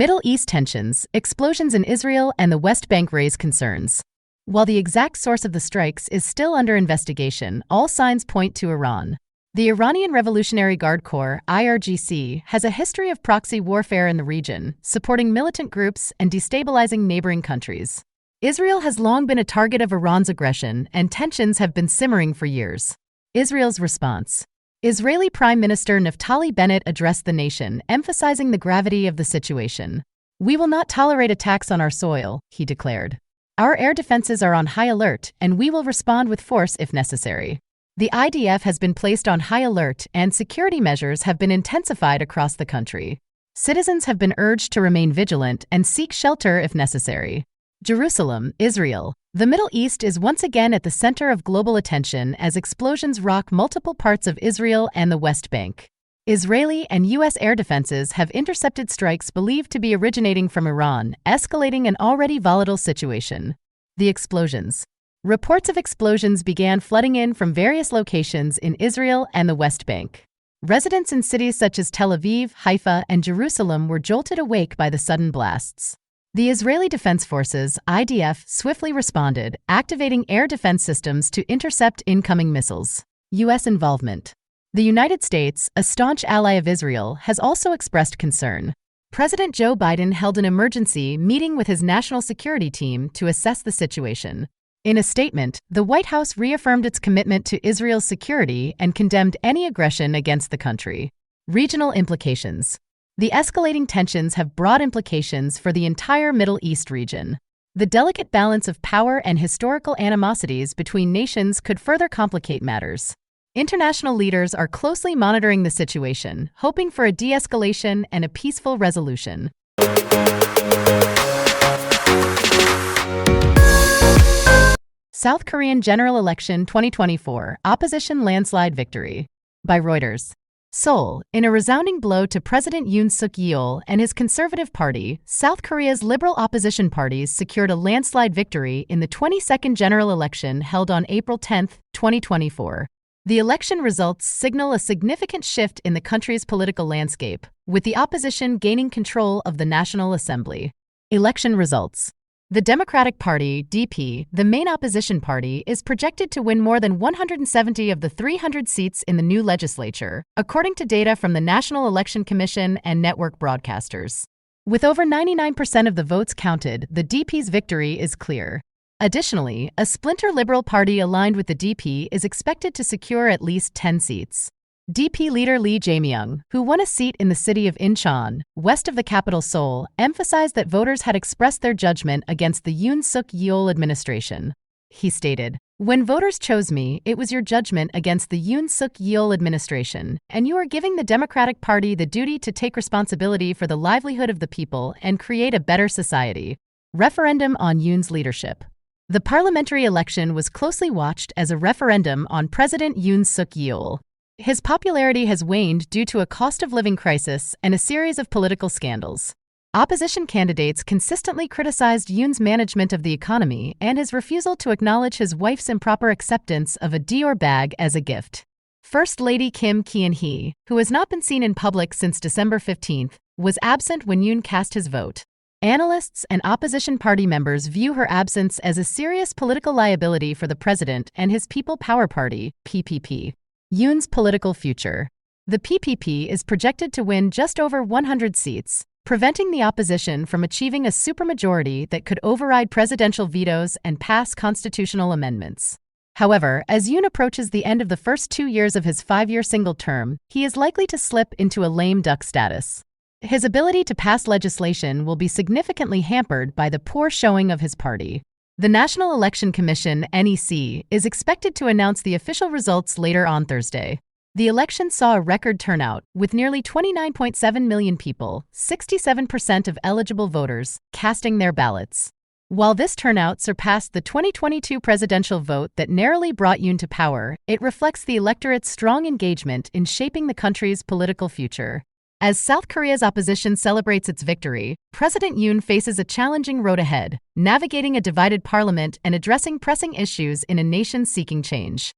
Middle East tensions, explosions in Israel and the West Bank raise concerns. While the exact source of the strikes is still under investigation, all signs point to Iran. The Iranian Revolutionary Guard Corps, IRGC, has a history of proxy warfare in the region, supporting militant groups and destabilizing neighboring countries. Israel has long been a target of Iran's aggression, and tensions have been simmering for years. Israel's response. Israeli Prime Minister Naftali Bennett addressed the nation, emphasizing the gravity of the situation. "We will not tolerate attacks on our soil," he declared. "Our air defenses are on high alert, and we will respond with force if necessary." The IDF has been placed on high alert, and security measures have been intensified across the country. Citizens have been urged to remain vigilant and seek shelter if necessary. Jerusalem, Israel. The Middle East is once again at the center of global attention as explosions rock multiple parts of Israel and the West Bank. Israeli and U.S. air defenses have intercepted strikes believed to be originating from Iran, escalating an already volatile situation. The explosions. Reports of explosions began flooding in from various locations in Israel and the West Bank. Residents in cities such as Tel Aviv, Haifa, and Jerusalem were jolted awake by the sudden blasts. The Israeli Defense Forces, IDF, swiftly responded, activating air defense systems to intercept incoming missiles. U.S. involvement. The United States, a staunch ally of Israel, has also expressed concern. President Joe Biden held an emergency meeting with his national security team to assess the situation. In a statement, the White House reaffirmed its commitment to Israel's security and condemned any aggression against the country. Regional implications. The escalating tensions have broad implications for the entire Middle East region. The delicate balance of power and historical animosities between nations could further complicate matters. International leaders are closely monitoring the situation, hoping for a de-escalation and a peaceful resolution. South Korean General Election 2024, Opposition Landslide Victory. By Reuters. Seoul, in a resounding blow to President Yoon Suk-yeol and his Conservative Party, South Korea's liberal opposition parties secured a landslide victory in the 22nd general election held on April 10, 2024. The election results signal a significant shift in the country's political landscape, with the opposition gaining control of the National Assembly. Election results. The Democratic Party, DP, the main opposition party, is projected to win more than 170 of the 300 seats in the new legislature, according to data from the National Election Commission and network broadcasters. With over 99% of the votes counted, the DP's victory is clear. Additionally, a splinter Liberal Party aligned with the DP is expected to secure at least 10 seats. DP leader Lee Jae-myung, who won a seat in the city of Incheon, west of the capital Seoul, emphasized that voters had expressed their judgment against the Yoon Suk-yeol administration. He stated, "When voters chose me, it was your judgment against the Yoon Suk-yeol administration, and you are giving the Democratic Party the duty to take responsibility for the livelihood of the people and create a better society." Referendum on Yoon's leadership. The parliamentary election was closely watched as a referendum on President Yoon Suk-yeol. His popularity has waned due to a cost-of-living crisis and a series of political scandals. Opposition candidates consistently criticized Yoon's management of the economy and his refusal to acknowledge his wife's improper acceptance of a Dior bag as a gift. First Lady Kim Kyeon-hee, who has not been seen in public since December 15, was absent when Yoon cast his vote. Analysts and opposition party members view her absence as a serious political liability for the president and his People Power Party, PPP. Yoon's political future. The PPP is projected to win just over 100 seats, preventing the opposition from achieving a supermajority that could override presidential vetoes and pass constitutional amendments. However, as Yoon approaches the end of the first 2 years of his 5-year single term, he is likely to slip into a lame duck status. His ability to pass legislation will be significantly hampered by the poor showing of his party. The National Election Commission, NEC, is expected to announce the official results later on Thursday. The election saw a record turnout, with nearly 29.7 million people, 67% of eligible voters, casting their ballots. While this turnout surpassed the 2022 presidential vote that narrowly brought Yoon to power, it reflects the electorate's strong engagement in shaping the country's political future. As South Korea's opposition celebrates its victory, President Yoon faces a challenging road ahead, navigating a divided parliament and addressing pressing issues in a nation seeking change.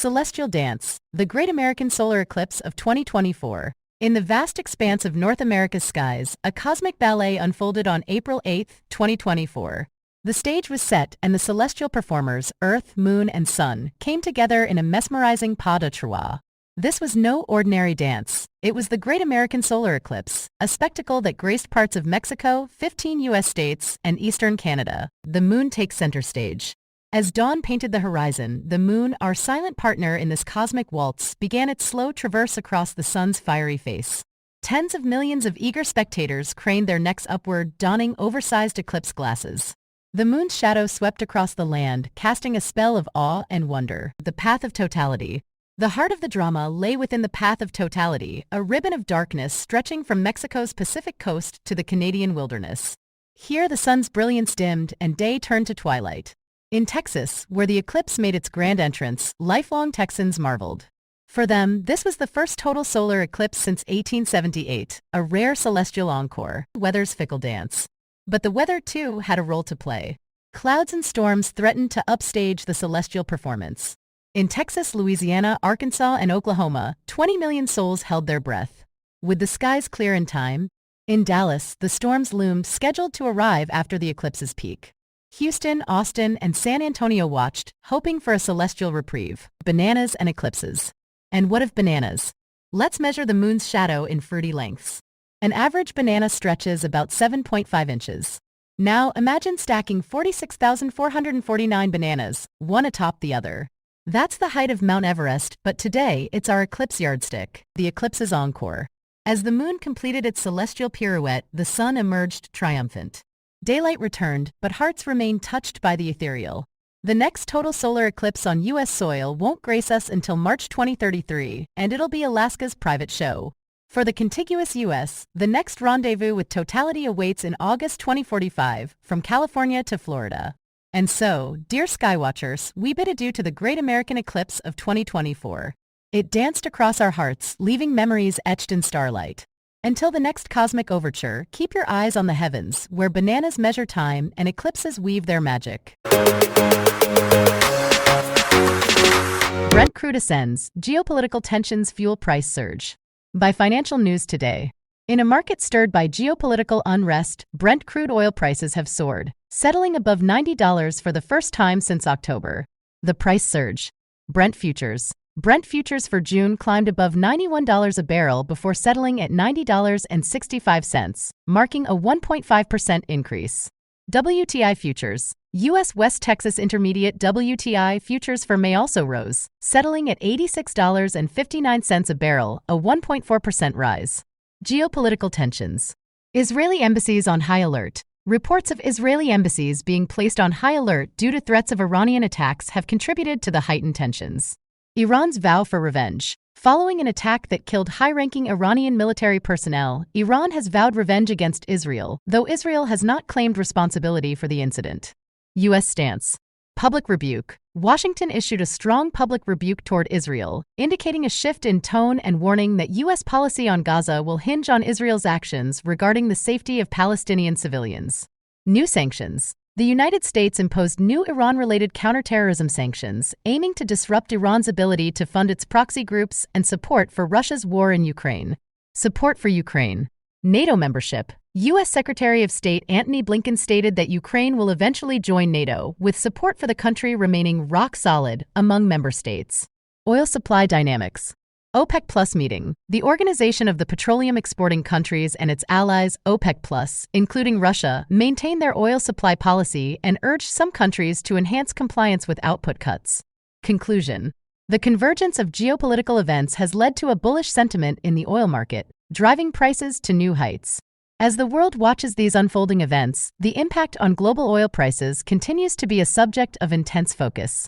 Celestial Dance, the Great American Solar Eclipse of 2024. In the vast expanse of North America's skies, a cosmic ballet unfolded on April 8, 2024. The stage was set and the celestial performers, Earth, Moon, and Sun, came together in a mesmerizing pas de trois. This was no ordinary dance. It was the Great American Solar Eclipse, a spectacle that graced parts of Mexico, 15 U.S. states, and eastern Canada. The moon takes center stage. As dawn painted the horizon, the moon, our silent partner in this cosmic waltz, began its slow traverse across the sun's fiery face. Tens of millions of eager spectators craned their necks upward, donning oversized eclipse glasses. The moon's shadow swept across the land, casting a spell of awe and wonder. The path of totality. The heart of the drama lay within the path of totality, a ribbon of darkness stretching from Mexico's Pacific coast to the Canadian wilderness. Here the sun's brilliance dimmed and day turned to twilight. In Texas, where the eclipse made its grand entrance, lifelong Texans marveled. For them, this was the first total solar eclipse since 1878, a rare celestial encore, weather's fickle dance. But the weather, too, had a role to play. Clouds and storms threatened to upstage the celestial performance. In Texas, Louisiana, Arkansas, and Oklahoma, 20 million souls held their breath. Would the skies clear in time? In Dallas, the storms loomed, scheduled to arrive after the eclipse's peak. Houston, Austin, and San Antonio watched, hoping for a celestial reprieve. Bananas and eclipses. And what of bananas? Let's measure the moon's shadow in fruity lengths. An average banana stretches about 7.5 inches. Now imagine stacking 46,449 bananas, one atop the other. That's the height of Mount Everest, but today it's our eclipse yardstick, the eclipse's encore. As the moon completed its celestial pirouette, the sun emerged triumphant. Daylight returned, but hearts remained touched by the ethereal. The next total solar eclipse on U.S. soil won't grace us until March 2033, and it'll be Alaska's private show. For the contiguous U.S., the next rendezvous with totality awaits in August 2045, from California to Florida. And so, dear Skywatchers, we bid adieu to the Great American Eclipse of 2024. It danced across our hearts, leaving memories etched in starlight. Until the next cosmic overture, keep your eyes on the heavens, where bananas measure time and eclipses weave their magic. Brent crude ascends, geopolitical tensions fuel price surge. By Financial News Today. In a market stirred by geopolitical unrest, Brent crude oil prices have soared, settling above $90 for the first time since October. The price surge. Brent futures. Brent futures for June climbed above $91 a barrel before settling at $90.65, marking a 1.5% increase. WTI futures. U.S. West Texas Intermediate WTI futures for May also rose, settling at $86.59 a barrel, a 1.4% rise. Geopolitical tensions. Israeli embassies on high alert. Reports of Israeli embassies being placed on high alert due to threats of Iranian attacks have contributed to the heightened tensions. Iran's vow for revenge. Following an attack that killed high-ranking Iranian military personnel, Iran has vowed revenge against Israel, though Israel has not claimed responsibility for the incident. U.S. stance. Public rebuke. Washington issued a strong public rebuke toward Israel, indicating a shift in tone and warning that U.S. policy on Gaza will hinge on Israel's actions regarding the safety of Palestinian civilians. New sanctions. The United States imposed new Iran-related counterterrorism sanctions, aiming to disrupt Iran's ability to fund its proxy groups and support for Russia's war in Ukraine. Support for Ukraine. NATO membership. U.S. Secretary of State Antony Blinken stated that Ukraine will eventually join NATO, with support for the country remaining rock solid among member states. Oil supply dynamics. OPEC Plus meeting. The Organization of the Petroleum Exporting Countries and its allies, OPEC Plus, including Russia, maintain their oil supply policy and urged some countries to enhance compliance with output cuts. Conclusion. The convergence of geopolitical events has led to a bullish sentiment in the oil market, driving prices to new heights. As the world watches these unfolding events, the impact on global oil prices continues to be a subject of intense focus.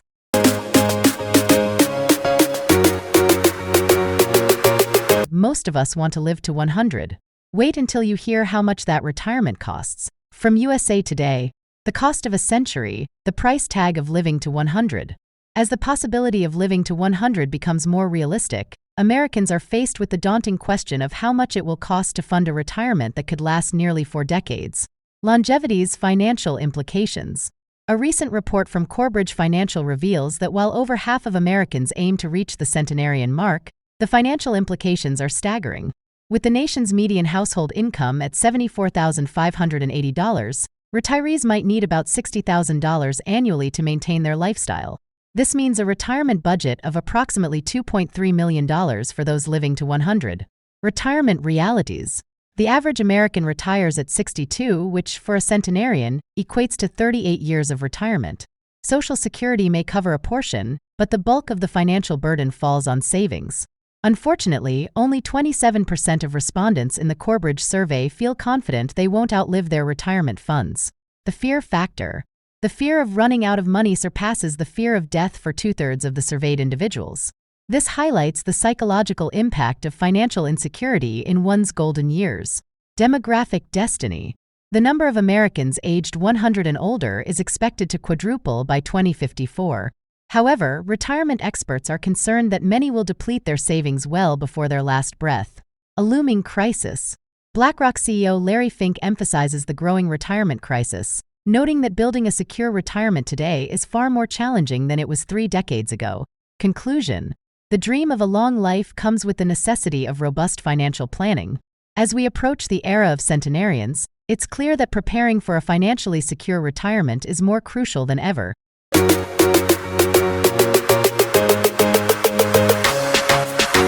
Most of us want to live to 100. Wait until you hear how much that retirement costs. From USA Today, the cost of a century, the price tag of living to 100. As the possibility of living to 100 becomes more realistic, Americans are faced with the daunting question of how much it will cost to fund a retirement that could last nearly 4 decades. Longevity's financial implications. A recent report from Corebridge Financial reveals that while over half of Americans aim to reach the centenarian mark, the financial implications are staggering. With the nation's median household income at $74,580, retirees might need about $60,000 annually to maintain their lifestyle. This means a retirement budget of approximately $2.3 million for those living to 100. Retirement realities. The average American retires at 62, which, for a centenarian, equates to 38 years of retirement. Social Security may cover a portion, but the bulk of the financial burden falls on savings. Unfortunately, only 27% of respondents in the Corebridge survey feel confident they won't outlive their retirement funds. The fear factor. The fear of running out of money surpasses the fear of death for two-thirds of the surveyed individuals. This highlights the psychological impact of financial insecurity in one's golden years. Demographic destiny. The number of Americans aged 100 and older is expected to quadruple by 2054. However, retirement experts are concerned that many will deplete their savings well before their last breath. A looming crisis. BlackRock CEO Larry Fink emphasizes the growing retirement crisis, noting that building a secure retirement today is far more challenging than it was 3 decades ago. Conclusion. The dream of a long life comes with the necessity of robust financial planning. As we approach the era of centenarians, it's clear that preparing for a financially secure retirement is more crucial than ever.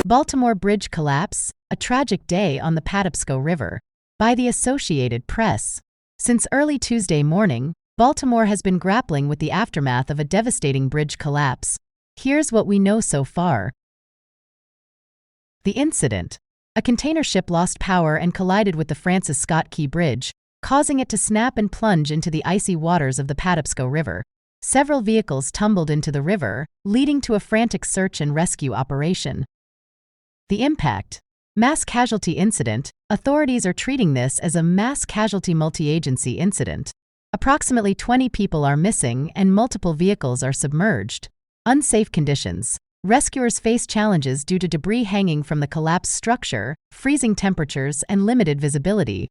Baltimore Bridge collapse, a tragic day on the Patapsco River. By the Associated Press. Since early Tuesday morning, Baltimore has been grappling with the aftermath of a devastating bridge collapse. Here's what we know so far. The incident. A container ship lost power and collided with the Francis Scott Key Bridge, causing it to snap and plunge into the icy waters of the Patapsco River. Several vehicles tumbled into the river, leading to a frantic search and rescue operation. The impact. Mass casualty incident. Authorities are treating this as a mass casualty multi-agency incident. Approximately 20 people are missing and multiple vehicles are submerged. Unsafe conditions. Rescuers face challenges due to debris hanging from the collapsed structure, freezing temperatures, and limited visibility.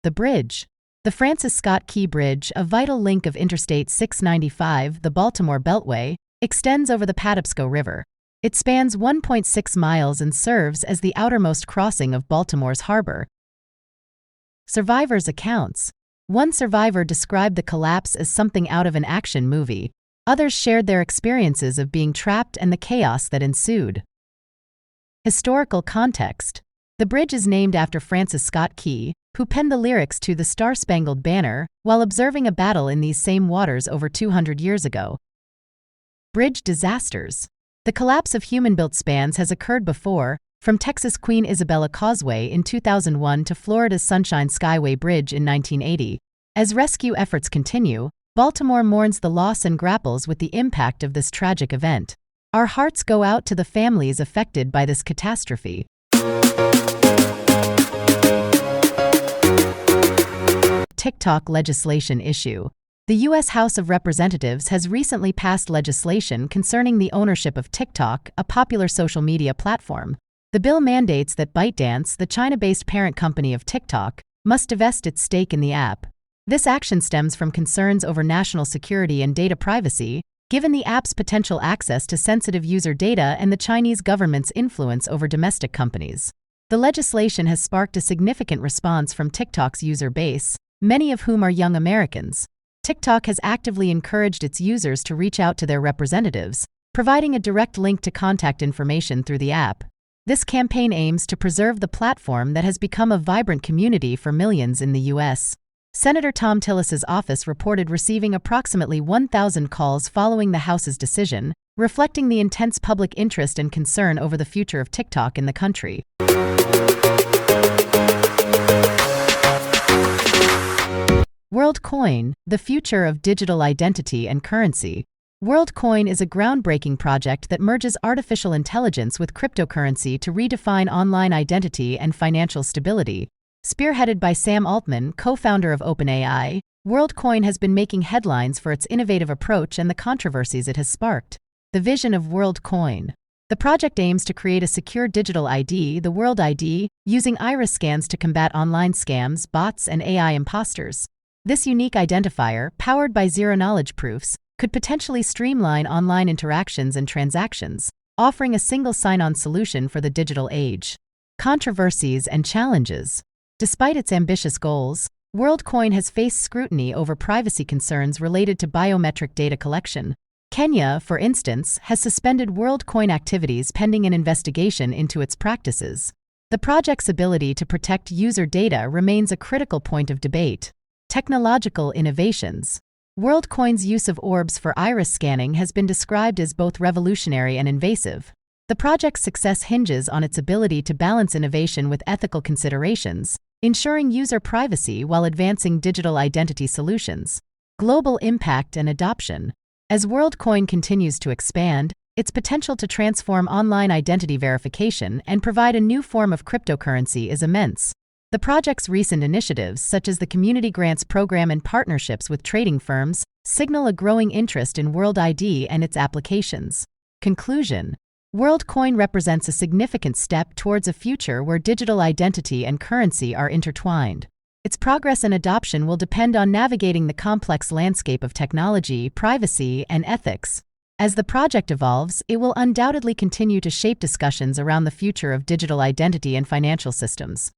The bridge. The Francis Scott Key Bridge, a vital link of Interstate 695, the Baltimore Beltway, extends over the Patapsco River. It spans 1.6 miles and serves as the outermost crossing of Baltimore's harbor. Survivors' accounts. One survivor described the collapse as something out of an action movie. Others shared their experiences of being trapped and the chaos that ensued. Historical context. The bridge is named after Francis Scott Key, who penned the lyrics to The Star-Spangled Banner while observing a battle in these same waters over 200 years ago. Bridge disasters. The collapse of human-built spans has occurred before, from Texas' Queen Isabella Causeway in 2001 to Florida's Sunshine Skyway Bridge in 1980. As rescue efforts continue, Baltimore mourns the loss and grapples with the impact of this tragic event. Our hearts go out to the families affected by this catastrophe. TikTok legislation issue. The U.S. House of Representatives has recently passed legislation concerning the ownership of TikTok, a popular social media platform. The bill mandates that ByteDance, the China-based parent company of TikTok, must divest its stake in the app. This action stems from concerns over national security and data privacy, given the app's potential access to sensitive user data and the Chinese government's influence over domestic companies. The legislation has sparked a significant response from TikTok's user base, many of whom are young Americans. TikTok has actively encouraged its users to reach out to their representatives, providing a direct link to contact information through the app. This campaign aims to preserve the platform that has become a vibrant community for millions in the U.S. Senator Tom Tillis's office reported receiving approximately 1,000 calls following the House's decision, reflecting the intense public interest and concern over the future of TikTok in the country. WorldCoin, the future of digital identity and currency. WorldCoin is a groundbreaking project that merges artificial intelligence with cryptocurrency to redefine online identity and financial stability. Spearheaded by Sam Altman, co-founder of OpenAI, WorldCoin has been making headlines for its innovative approach and the controversies it has sparked. The vision of WorldCoin. The project aims to create a secure digital ID, the World ID, using iris scans to combat online scams, bots, and AI imposters. This unique identifier, powered by zero-knowledge proofs, could potentially streamline online interactions and transactions, offering a single sign-on solution for the digital age. Controversies and challenges. Despite its ambitious goals, WorldCoin has faced scrutiny over privacy concerns related to biometric data collection. Kenya, for instance, has suspended WorldCoin activities pending an investigation into its practices. The project's ability to protect user data remains a critical point of debate. Technological innovations. WorldCoin's use of orbs for iris scanning has been described as both revolutionary and invasive. The project's success hinges on its ability to balance innovation with ethical considerations, ensuring user privacy while advancing digital identity solutions. Global impact and adoption. As WorldCoin continues to expand, its potential to transform online identity verification and provide a new form of cryptocurrency is immense. The project's recent initiatives, such as the Community Grants Program and partnerships with trading firms, signal a growing interest in World ID and its applications. Conclusion. WorldCoin represents a significant step towards a future where digital identity and currency are intertwined. Its progress and adoption will depend on navigating the complex landscape of technology, privacy, and ethics. As the project evolves, it will undoubtedly continue to shape discussions around the future of digital identity and financial systems.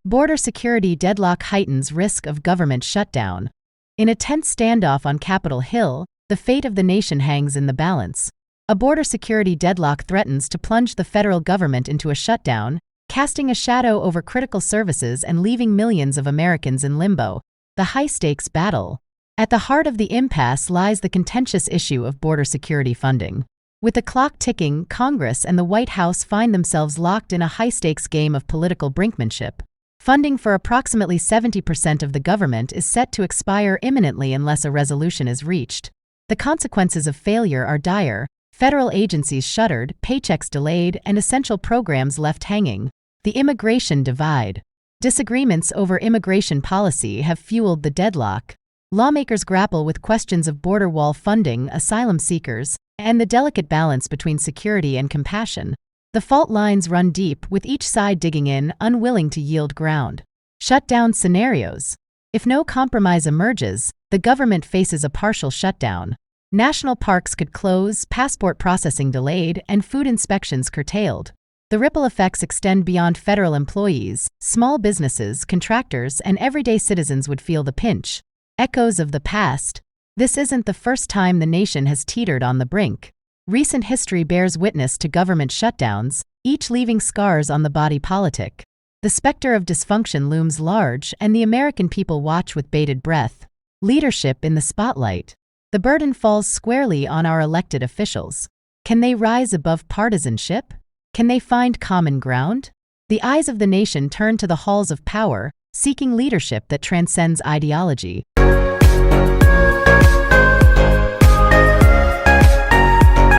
Border security deadlock heightens risk of government shutdown. In a tense standoff on Capitol Hill, the fate of the nation hangs in the balance. A border security deadlock threatens to plunge the federal government into a shutdown, casting a shadow over critical services and leaving millions of Americans in limbo. The high-stakes battle. At the heart of the impasse lies the contentious issue of border security funding. With the clock ticking, Congress and the White House find themselves locked in a high-stakes game of political brinkmanship. Funding for approximately 70% of the government is set to expire imminently unless a resolution is reached. The consequences of failure are dire: federal agencies shuttered, paychecks delayed, and essential programs left hanging. The immigration divide. Disagreements over immigration policy have fueled the deadlock. Lawmakers grapple with questions of border wall funding, asylum seekers, and the delicate balance between security and compassion. The fault lines run deep, with each side digging in, unwilling to yield ground. Shutdown scenarios. If no compromise emerges, the government faces a partial shutdown. National parks could close, passport processing delayed, and food inspections curtailed. The ripple effects extend beyond federal employees. Small businesses, contractors, and everyday citizens would feel the pinch. Echoes of the past. This isn't the first time the nation has teetered on the brink. Recent history bears witness to government shutdowns, each leaving scars on the body politic. The specter of dysfunction looms large, and the American people watch with bated breath. Leadership in the spotlight. The burden falls squarely on our elected officials. Can they rise above partisanship? Can they find common ground? The eyes of the nation turn to the halls of power, seeking leadership that transcends ideology.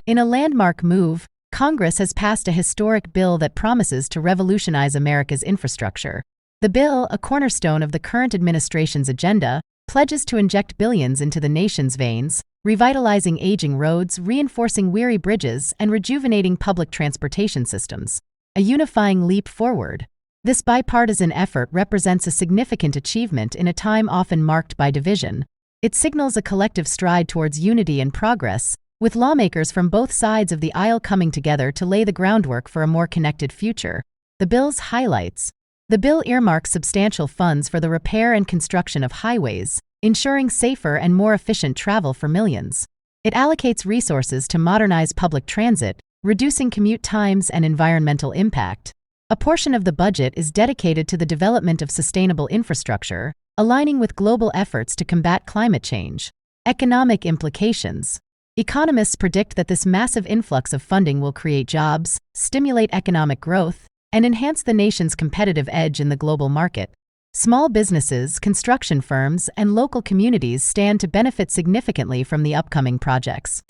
In a landmark move, Congress has passed a historic bill that promises to revolutionize America's infrastructure. The bill, a cornerstone of the current administration's agenda, pledges to inject billions into the nation's veins, revitalizing aging roads, reinforcing weary bridges, and rejuvenating public transportation systems. A unifying leap forward. This bipartisan effort represents a significant achievement in a time often marked by division. It signals a collective stride towards unity and progress, with lawmakers from both sides of the aisle coming together to lay the groundwork for a more connected future. The bill's highlights. The bill earmarks substantial funds for the repair and construction of highways, ensuring safer and more efficient travel for millions. It allocates resources to modernize public transit, reducing commute times and environmental impact. A portion of the budget is dedicated to the development of sustainable infrastructure, aligning with global efforts to combat climate change. Economic implications. Economists predict that this massive influx of funding will create jobs, stimulate economic growth, and enhance the nation's competitive edge in the global market. Small businesses, construction firms, and local communities stand to benefit significantly from the upcoming projects.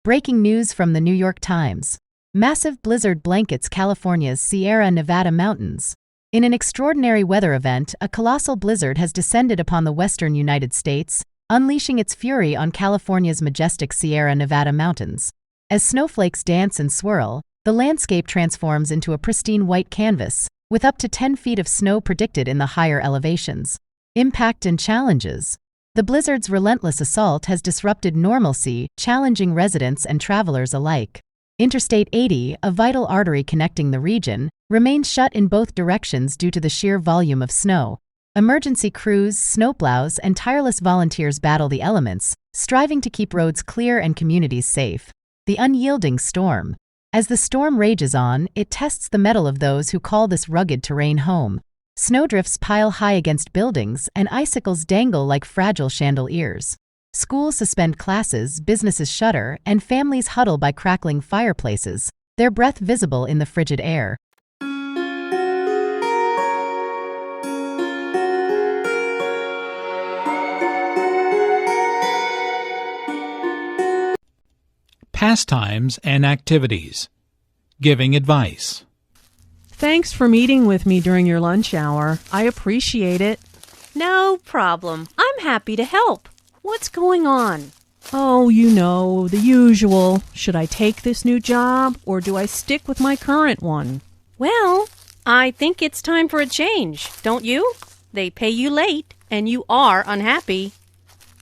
Breaking news from the New York Times. Massive blizzard blankets California's Sierra Nevada mountains. In an extraordinary weather event, a colossal blizzard has descended upon the western United States, unleashing its fury on California's majestic Sierra Nevada mountains. As snowflakes dance and swirl, the landscape transforms into a pristine white canvas, with up to 10 feet of snow predicted in the higher elevations. Impact and challenges. The blizzard's relentless assault has disrupted normalcy, challenging residents and travelers alike. Interstate 80, a vital artery connecting the region, remains shut in both directions due to the sheer volume of snow. Emergency crews, snowplows, and tireless volunteers battle the elements, striving to keep roads clear and communities safe. The unyielding storm. As the storm rages on, it tests the mettle of those who call this rugged terrain home. Snowdrifts pile high against buildings, and icicles dangle like fragile chandeliers. Schools suspend classes, businesses shutter, and families huddle by crackling fireplaces, their breath visible in the frigid air. Pastimes and activities. Giving advice. Thanks for meeting with me during your lunch hour. I appreciate it. No problem. I'm happy to help. What's going on? Oh, you know, the usual. Should I take this new job or do I stick with my current one? Well, I think it's time for a change, don't you? They pay you late and you are unhappy.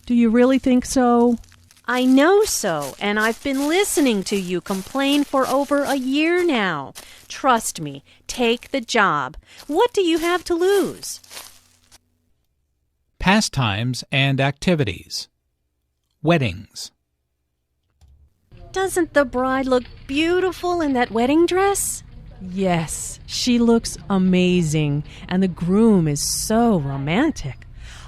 Do you really think so? I know so, and I've been listening to you complain for over a year now. Trust me, take the job. What do you have to lose? Pastimes and activities. Weddings. Doesn't the bride look beautiful in that wedding dress? Yes, she looks amazing, and the groom is so romantic.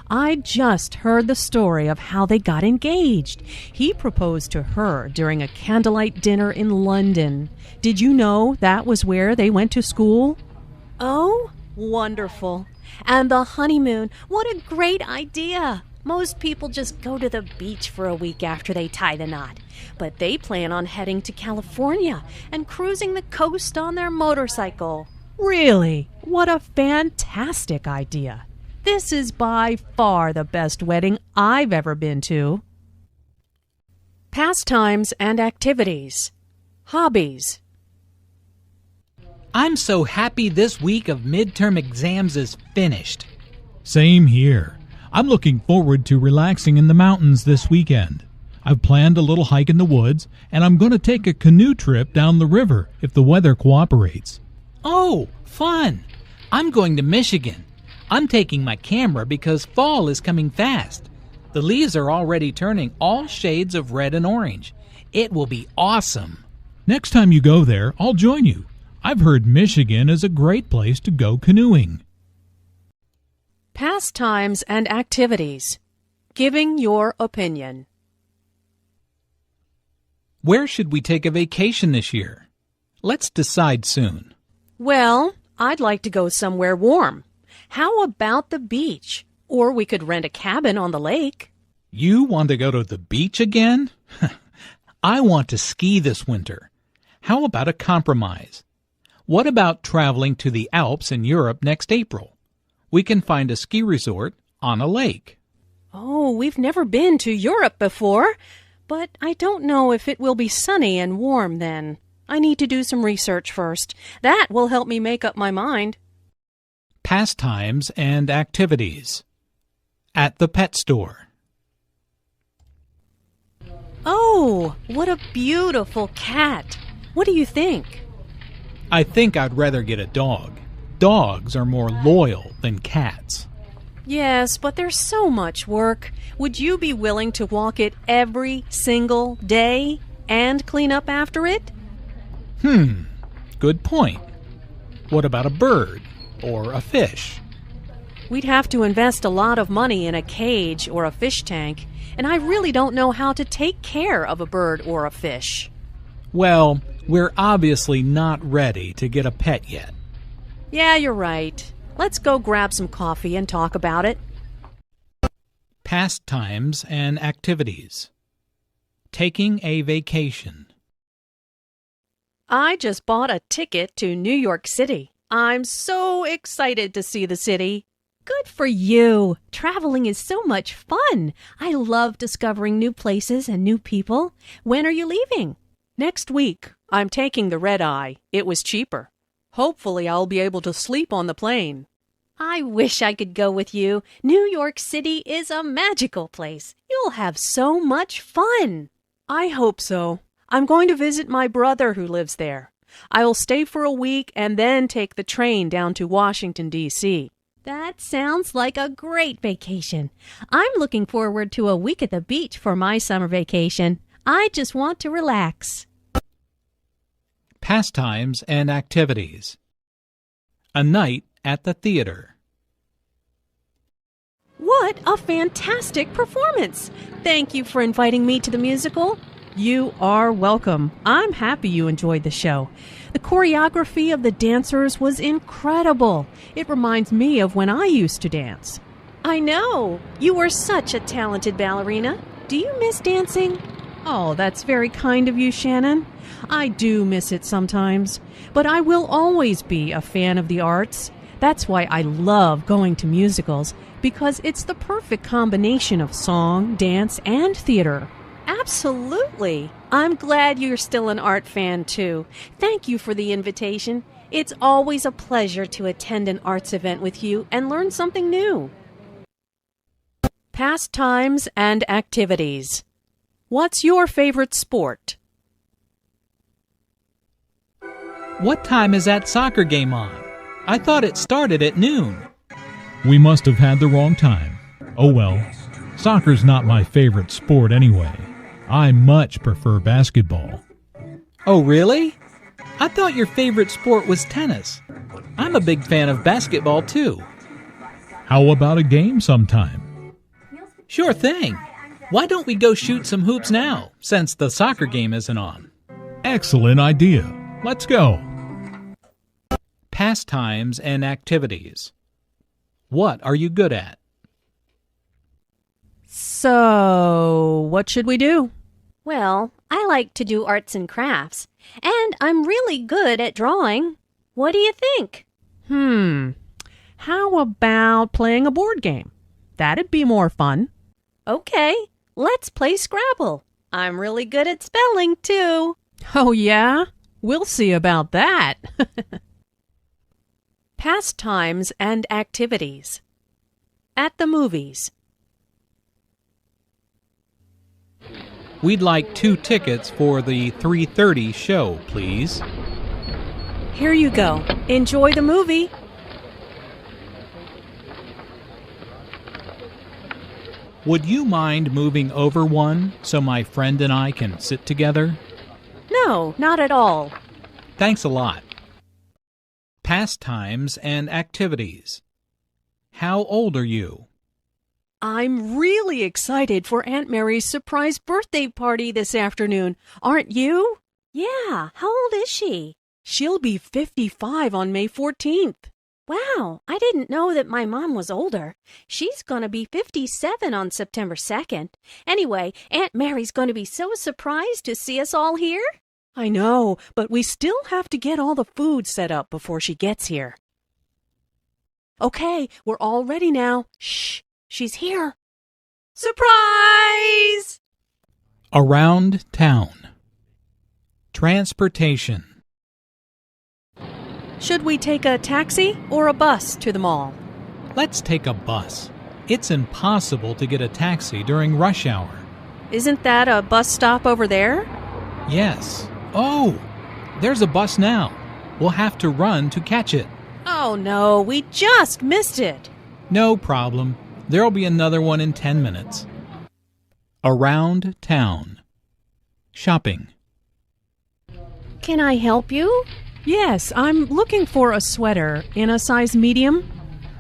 I just heard the story of how they got engaged. He proposed to her during a candlelight dinner in London. Did you know that was where they went to school? Oh, wonderful. And the honeymoon, what a great idea. Most people just go to the beach for a week after they tie the knot. But they plan on heading to California and cruising the coast on their motorcycle. Really? What a fantastic idea. This is by far the best wedding I've ever been to. Pastimes and activities. Hobbies. I'm so happy this week of midterm exams is finished. Same here. I'm looking forward to relaxing in the mountains this weekend. I've planned a little hike in the woods, and I'm going to take a canoe trip down the river if the weather cooperates. Oh, fun! I'm going to Michigan. I'm taking my camera because fall is coming fast. The leaves are already turning all shades of red and orange. It will be awesome. Next time you go there, I'll join you. I've heard Michigan is a great place to go canoeing. Pastimes and activities. Giving your opinion. Where should we take a vacation this year? Let's decide soon. Well, I'd like to go somewhere warm. How about the beach? Or we could rent a cabin on the lake. You want to go to the beach again? I want to ski this winter. How about a compromise? What about traveling to the Alps in Europe next April? We can find a ski resort on a lake. Oh, we've never been to Europe before, but I don't know if it will be sunny and warm then. I need to do some research first. That will help me make up my mind. Pastimes and activities. At the pet store. Oh, what a beautiful cat. What do you think? I think I'd rather get a dog. Dogs are more loyal than cats. Yes, but there's so much work. Would you be willing to walk it every single day and clean up after it? Good point. What about a bird or a fish? We'd have to invest a lot of money in a cage or a fish tank, and I really don't know how to take care of a bird or a fish. Well, we're obviously not ready to get a pet yet. Yeah, you're right. Let's go grab some coffee and talk about it. Pastimes and activities. Taking a vacation. I just bought a ticket to New York City. I'm so excited to see the city. Good for you. Traveling is so much fun. I love discovering new places and new people. When are you leaving? Next week, I'm taking the red-eye. It was cheaper. Hopefully, I'll be able to sleep on the plane. I wish I could go with you. New York City is a magical place. You'll have so much fun. I hope so. I'm going to visit my brother who lives there. I'll stay for a week and then take the train down to Washington, D.C. That sounds like a great vacation. I'm looking forward to a week at the beach for my summer vacation. I just want to relax. Pastimes and activities. A night at the theater. What a fantastic performance! Thank you for inviting me to the musical. You are welcome. I'm happy you enjoyed the show. The choreography of the dancers was incredible. It reminds me of when I used to dance. I know. You were such a talented ballerina. Do you miss dancing? Oh, that's very kind of you, Shannon. I do miss it sometimes, but I will always be a fan of the arts. That's why I love going to musicals, because it's the perfect combination of song, dance, and theater. Absolutely. I'm glad you're still an art fan, too. Thank you for the invitation. It's always a pleasure to attend an arts event with you and learn something new. Pastimes and activities. What's your favorite sport? What time is that soccer game on? I thought it started at noon. We must have had the wrong time. Oh well, soccer's not my favorite sport anyway. I much prefer basketball. Oh, really? I thought your favorite sport was tennis. I'm a big fan of basketball, too. How about a game sometime? Sure thing. Why don't we go shoot some hoops now, since the soccer game isn't on? Excellent idea. Let's go. Pastimes and activities. What are you good at? So, what should we do? Well, I like to do arts and crafts, and I'm really good at drawing. What do you think? How about playing a board game? That'd be more fun. Okay, let's play Scrabble. I'm really good at spelling, too. Oh, yeah? We'll see about that. Pastimes and activities. At the movies. We'd like 2 tickets for the 3:30 show, please. Here you go. Enjoy the movie. Would you mind moving over one so my friend and I can sit together? No, not at all. Thanks a lot. Pastimes and activities. How old are you? I'm really excited for Aunt Mary's surprise birthday party this afternoon. Aren't you? Yeah, how old is she? She'll be 55 on May 14th. Wow, I didn't know that my mom was older. She's going to be 57 on September 2nd. Anyway, Aunt Mary's going to be so surprised to see us all here. I know, but we still have to get all the food set up before she gets here. Okay, we're all ready now. Shh, she's here. Surprise! Around town. Transportation. Should we take a taxi or a bus to the mall? Let's take a bus. It's impossible to get a taxi during rush hour. Isn't that a bus stop over there? Yes. Oh, there's a bus now. We'll have to run to catch it. Oh no, we just missed it. No problem. There'll be another one in 10 minutes. Around town. Shopping. Can I help you? Yes, I'm looking for a sweater in a size medium.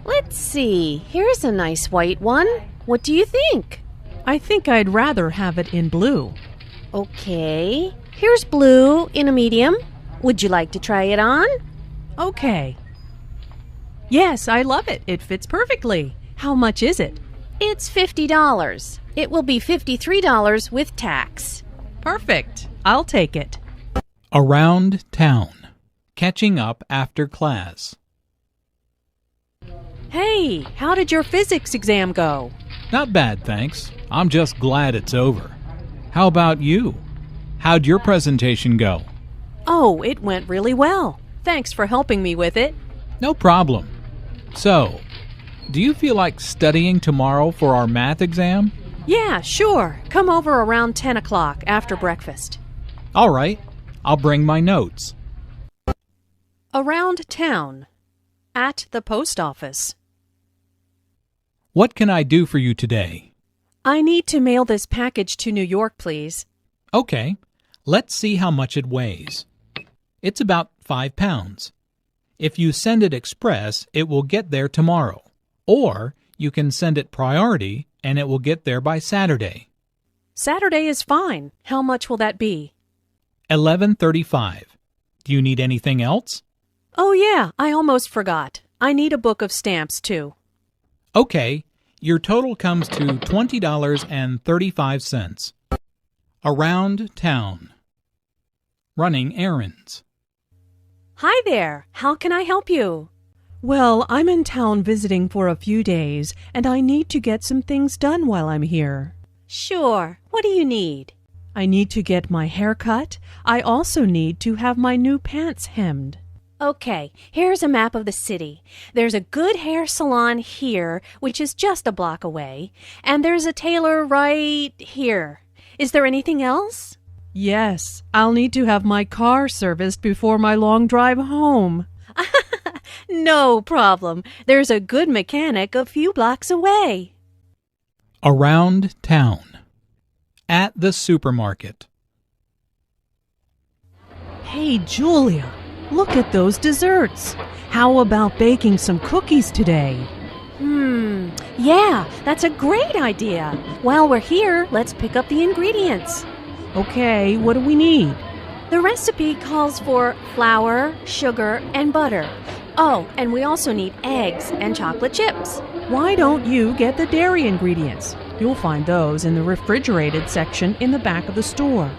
Let's see. Here's a nice white one. What do you think? I think I'd rather have it in blue. Okay. Here's blue in a medium. Would you like to try it on? Okay. Yes, I love it. It fits perfectly. How much is it? It's $50. It will be $53 with tax. Perfect. I'll take it. Around town. Catching up after class. Hey, how did your physics exam go? Not bad, thanks. I'm just glad it's over. How about you? How'd your presentation go? Oh, it went really well. Thanks for helping me with it. No problem. So, do you feel like studying tomorrow for our math exam? Yeah, sure. Come over around 10 o'clock after breakfast. All right. I'll bring my notes. Around town. At the post office. What can I do for you today? I need to mail this package to New York, please. Okay. Let's see how much it weighs. It's about 5 pounds. If you send it express, it will get there tomorrow. Or you can send it priority and it will get there by Saturday. Saturday is fine. How much will that be? $11.35. Do you need anything else? Oh, yeah, I almost forgot. I need a book of stamps, too. Okay, your total comes to $20.35. Around town. Running errands. Hi there. How can I help you? Well, I'm in town visiting for a few days, and I need to get some things done while I'm here. Sure. What do you need? I need to get my hair cut. I also need to have my new pants hemmed. Okay, here's a map of the city. There's a good hair salon here, which is just a block away, and there's a tailor right here. Is there anything else? Yes, I'll need to have my car serviced before my long drive home. No problem. There's a good mechanic a few blocks away. Around town. At the supermarket. Hey, Julia, look at those desserts. How about baking some cookies today? Yeah, that's a great idea. While we're here, let's pick up the ingredients. Okay, what do we need? The recipe calls for flour, sugar, and butter. Oh, and we also need eggs and chocolate chips. Why don't you get the dairy ingredients? You'll find those in the refrigerated section in the back of the store.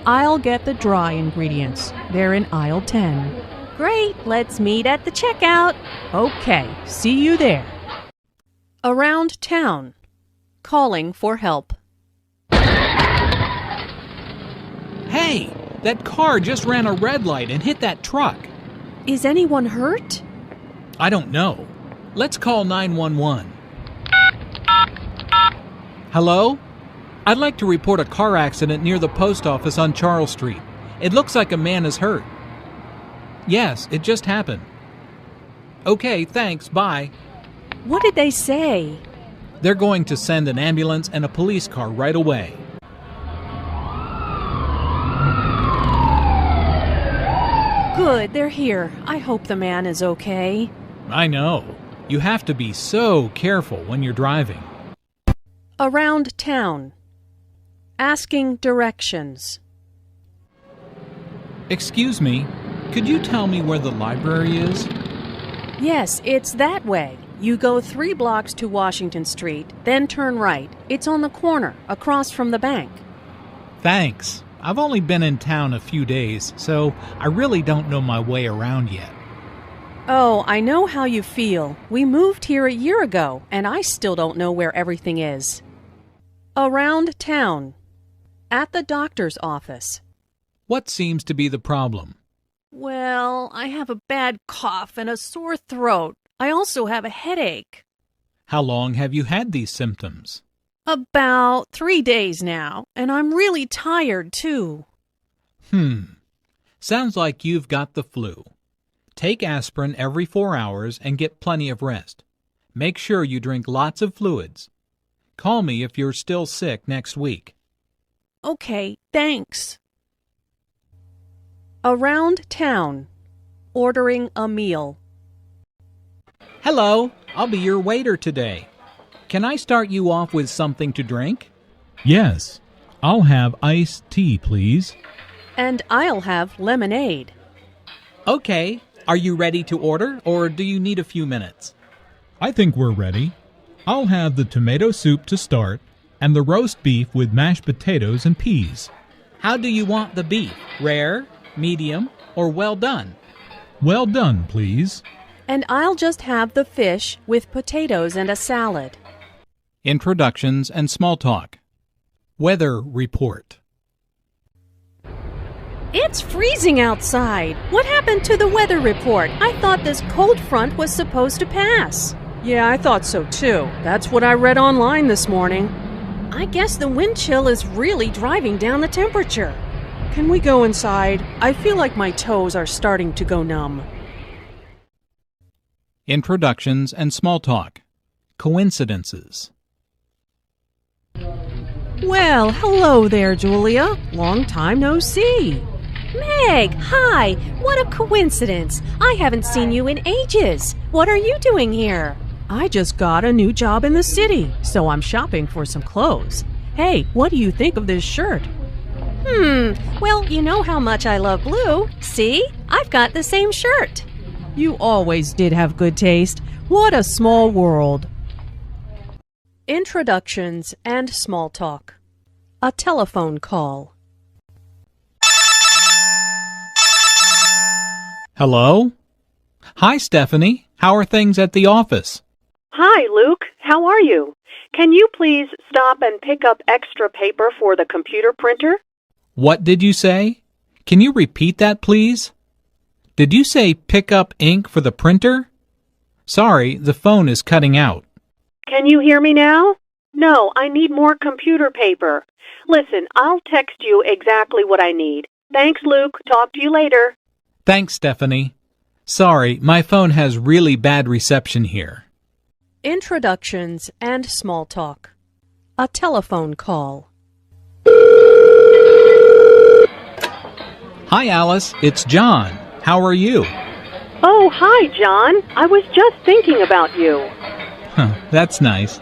I'll get the dry ingredients. They're in aisle 10. Great, let's meet at the checkout. Okay, see you there. Around town. Calling for help. Hey, that car just ran a red light and hit that truck. Is anyone hurt? I don't know. Let's call 911. Hello? I'd like to report a car accident near the post office on Charles Street. It looks like a man is hurt. Yes, it just happened. Okay, thanks, bye. What did they say? They're going to send an ambulance and a police car right away. Good, they're here. I hope the man is okay. I know. You have to be so careful when you're driving. Around town. Asking directions. Excuse me, could you tell me where the library is? Yes, it's that way. You go 3 blocks to Washington Street, then turn right. It's on the corner, across from the bank. Thanks. I've only been in town a few days, so I really don't know my way around yet. Oh, I know how you feel. We moved here a year ago, and I still don't know where everything is. Around town. At the doctor's office. What seems to be the problem? Well, I have a bad cough and a sore throat. I also have a headache. How long have you had these symptoms? About 3 days now, and I'm really tired, too. Sounds like you've got the flu. Take aspirin every 4 hours and get plenty of rest. Make sure you drink lots of fluids. Call me if you're still sick next week. Okay, thanks. Around town. Ordering a meal. Hello, I'll be your waiter today. Can I start you off with something to drink? Yes. I'll have iced tea, please. And I'll have lemonade. Okay, are you ready to order, or do you need a few minutes? I think we're ready. I'll have the tomato soup to start, and the roast beef with mashed potatoes and peas. How do you want the beef? Rare, medium, or well done? Well done, please. And I'll just have the fish with potatoes and a salad. Introductions and small talk. Weather report. It's freezing outside. What happened to the weather report? I thought this cold front was supposed to pass. Yeah, I thought so too. That's what I read online this morning. I guess the wind chill is really driving down the temperature. Can we go inside? I feel like my toes are starting to go numb. Introductions and small talk. Coincidences. Well, hello there, Julia. Long time no see. Meg, hi! What a coincidence! I haven't seen you in ages. What are you doing here? I just got a new job in the city, so I'm shopping for some clothes. Hey, what do you think of this shirt? Well, you know how much I love blue. See? I've got the same shirt. You always did have good taste. What a small world. Introductions and small talk. A telephone call. Hello? Hi, Stephanie. How are things at the office? Hi, Luke. How are you? Can you please stop and pick up extra paper for the computer printer? What did you say? Can you repeat that, please? Did you say pick up ink for the printer? Sorry, the phone is cutting out. Can you hear me now? No, I need more computer paper. Listen, I'll text you exactly what I need. Thanks, Luke. Talk to you later. Thanks, Stephanie. Sorry, my phone has really bad reception here. Introductions and small talk. A telephone call. Hi, Alice. It's John. How are you? Oh, hi, John. I was just thinking about you. That's nice.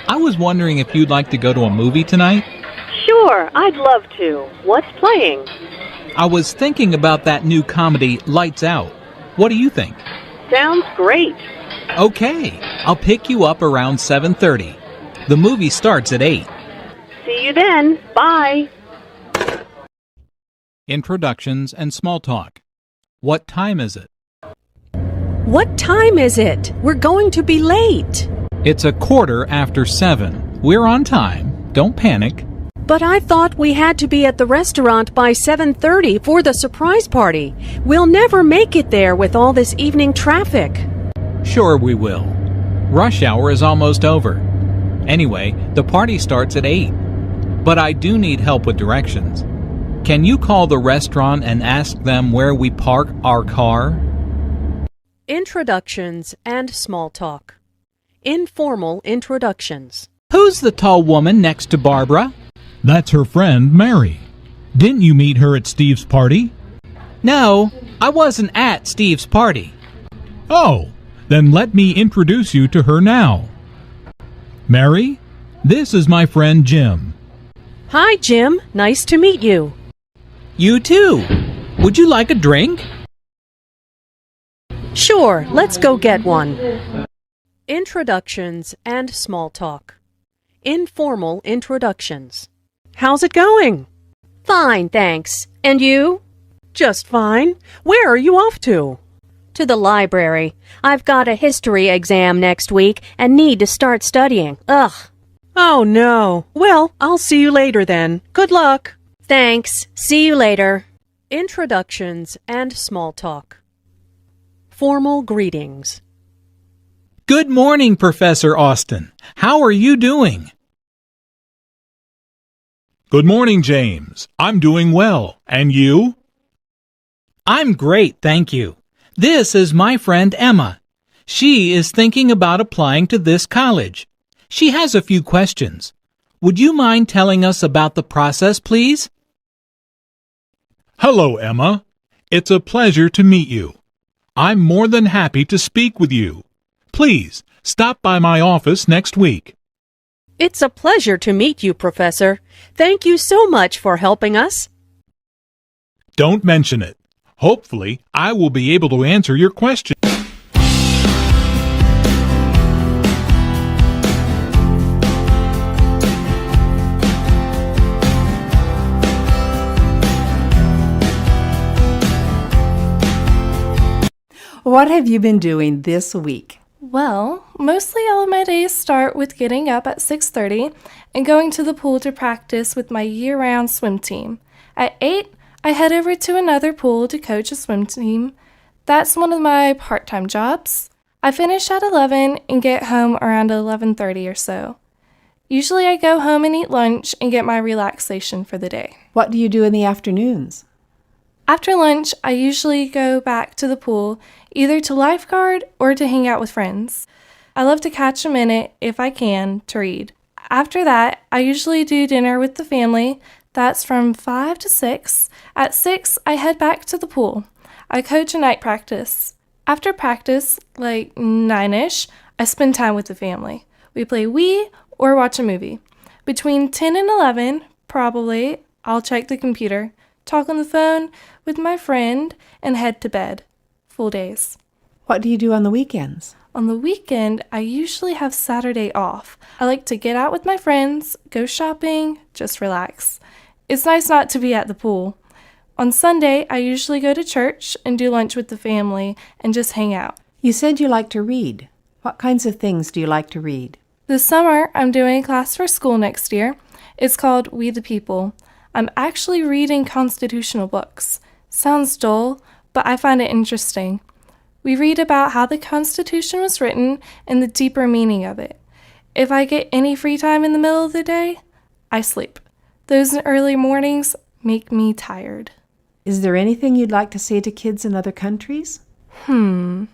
I was wondering if you'd like to go to a movie tonight? Sure, I'd love to. What's playing? I was thinking about that new comedy, Lights Out. What do you think? Sounds great. Okay, I'll pick you up around 7:30. The movie starts at 8. See you then. Bye. Introductions and small talk. What time is it? What time is it? We're going to be late. It's 7:15. We're on time. Don't panic. But I thought we had to be at the restaurant by 7:30 for the surprise party. We'll never make it there with all this evening traffic. Sure we will. Rush hour is almost over. Anyway, the party starts at 8. But I do need help with directions. Can you call the restaurant and ask them where we park our car? Introductions and small talk. Informal introductions. Who's the tall woman next to Barbara? That's her friend, Mary. Didn't you meet her at Steve's party? No, I wasn't at Steve's party. Oh, then let me introduce you to her now. Mary, this is my friend Jim. Hi, Jim. Nice to meet you. You too. Would you like a drink? Sure, let's go get one. Introductions and small talk. Informal introductions. How's it going? Fine, thanks. And you? Just fine. Where are you off to? To the library. I've got a history exam next week and need to start studying. Ugh. Oh, no. Well, I'll see you later then. Good luck. Thanks. See you later. Introductions and small talk. Formal greetings. Good morning, Professor Austin. How are you doing? Good morning, James. I'm doing well. And you? I'm great, thank you. This is my friend Emma. She is thinking about applying to this college. She has a few questions. Would you mind telling us about the process, please? Hello, Emma. It's a pleasure to meet you. I'm more than happy to speak with you. Please, stop by my office next week. It's a pleasure to meet you, Professor. Thank you so much for helping us. Don't mention it. Hopefully, I will be able to answer your question. What have you been doing this week? Well, mostly all of my days start with getting up at 6:30 and going to the pool to practice with my year-round swim team. At 8, I head over to another pool to coach a swim team. That's one of my part-time jobs. I finish at 11 and get home around 11:30 or so. Usually I go home and eat lunch and get my relaxation for the day. What do you do in the afternoons? After lunch, I usually go back to the pool, either to lifeguard or to hang out with friends. I love to catch a minute, if I can, to read. After that, I usually do dinner with the family. That's from 5 to 6. At 6, I head back to the pool. I coach a night practice. After practice, like 9-ish, I spend time with the family. We play Wii or watch a movie. Between 10 and 11, probably, I'll check the computer, talk on the phone with my friend, and head to bed. Full days. What do you do on the weekends? On the weekend, I usually have Saturday off. I like to get out with my friends, go shopping, just relax. It's nice not to be at the pool. On Sunday, I usually go to church and do lunch with the family and just hang out. You said you like to read. What kinds of things do you like to read? This summer, I'm doing a class for school next year. It's called We the People. I'm actually reading constitutional books. Sounds dull, but I find it interesting. We read about how the Constitution was written and the deeper meaning of it. If I get any free time in the middle of the day, I sleep. Those early mornings make me tired. Is there anything you'd like to say to kids in other countries? Don't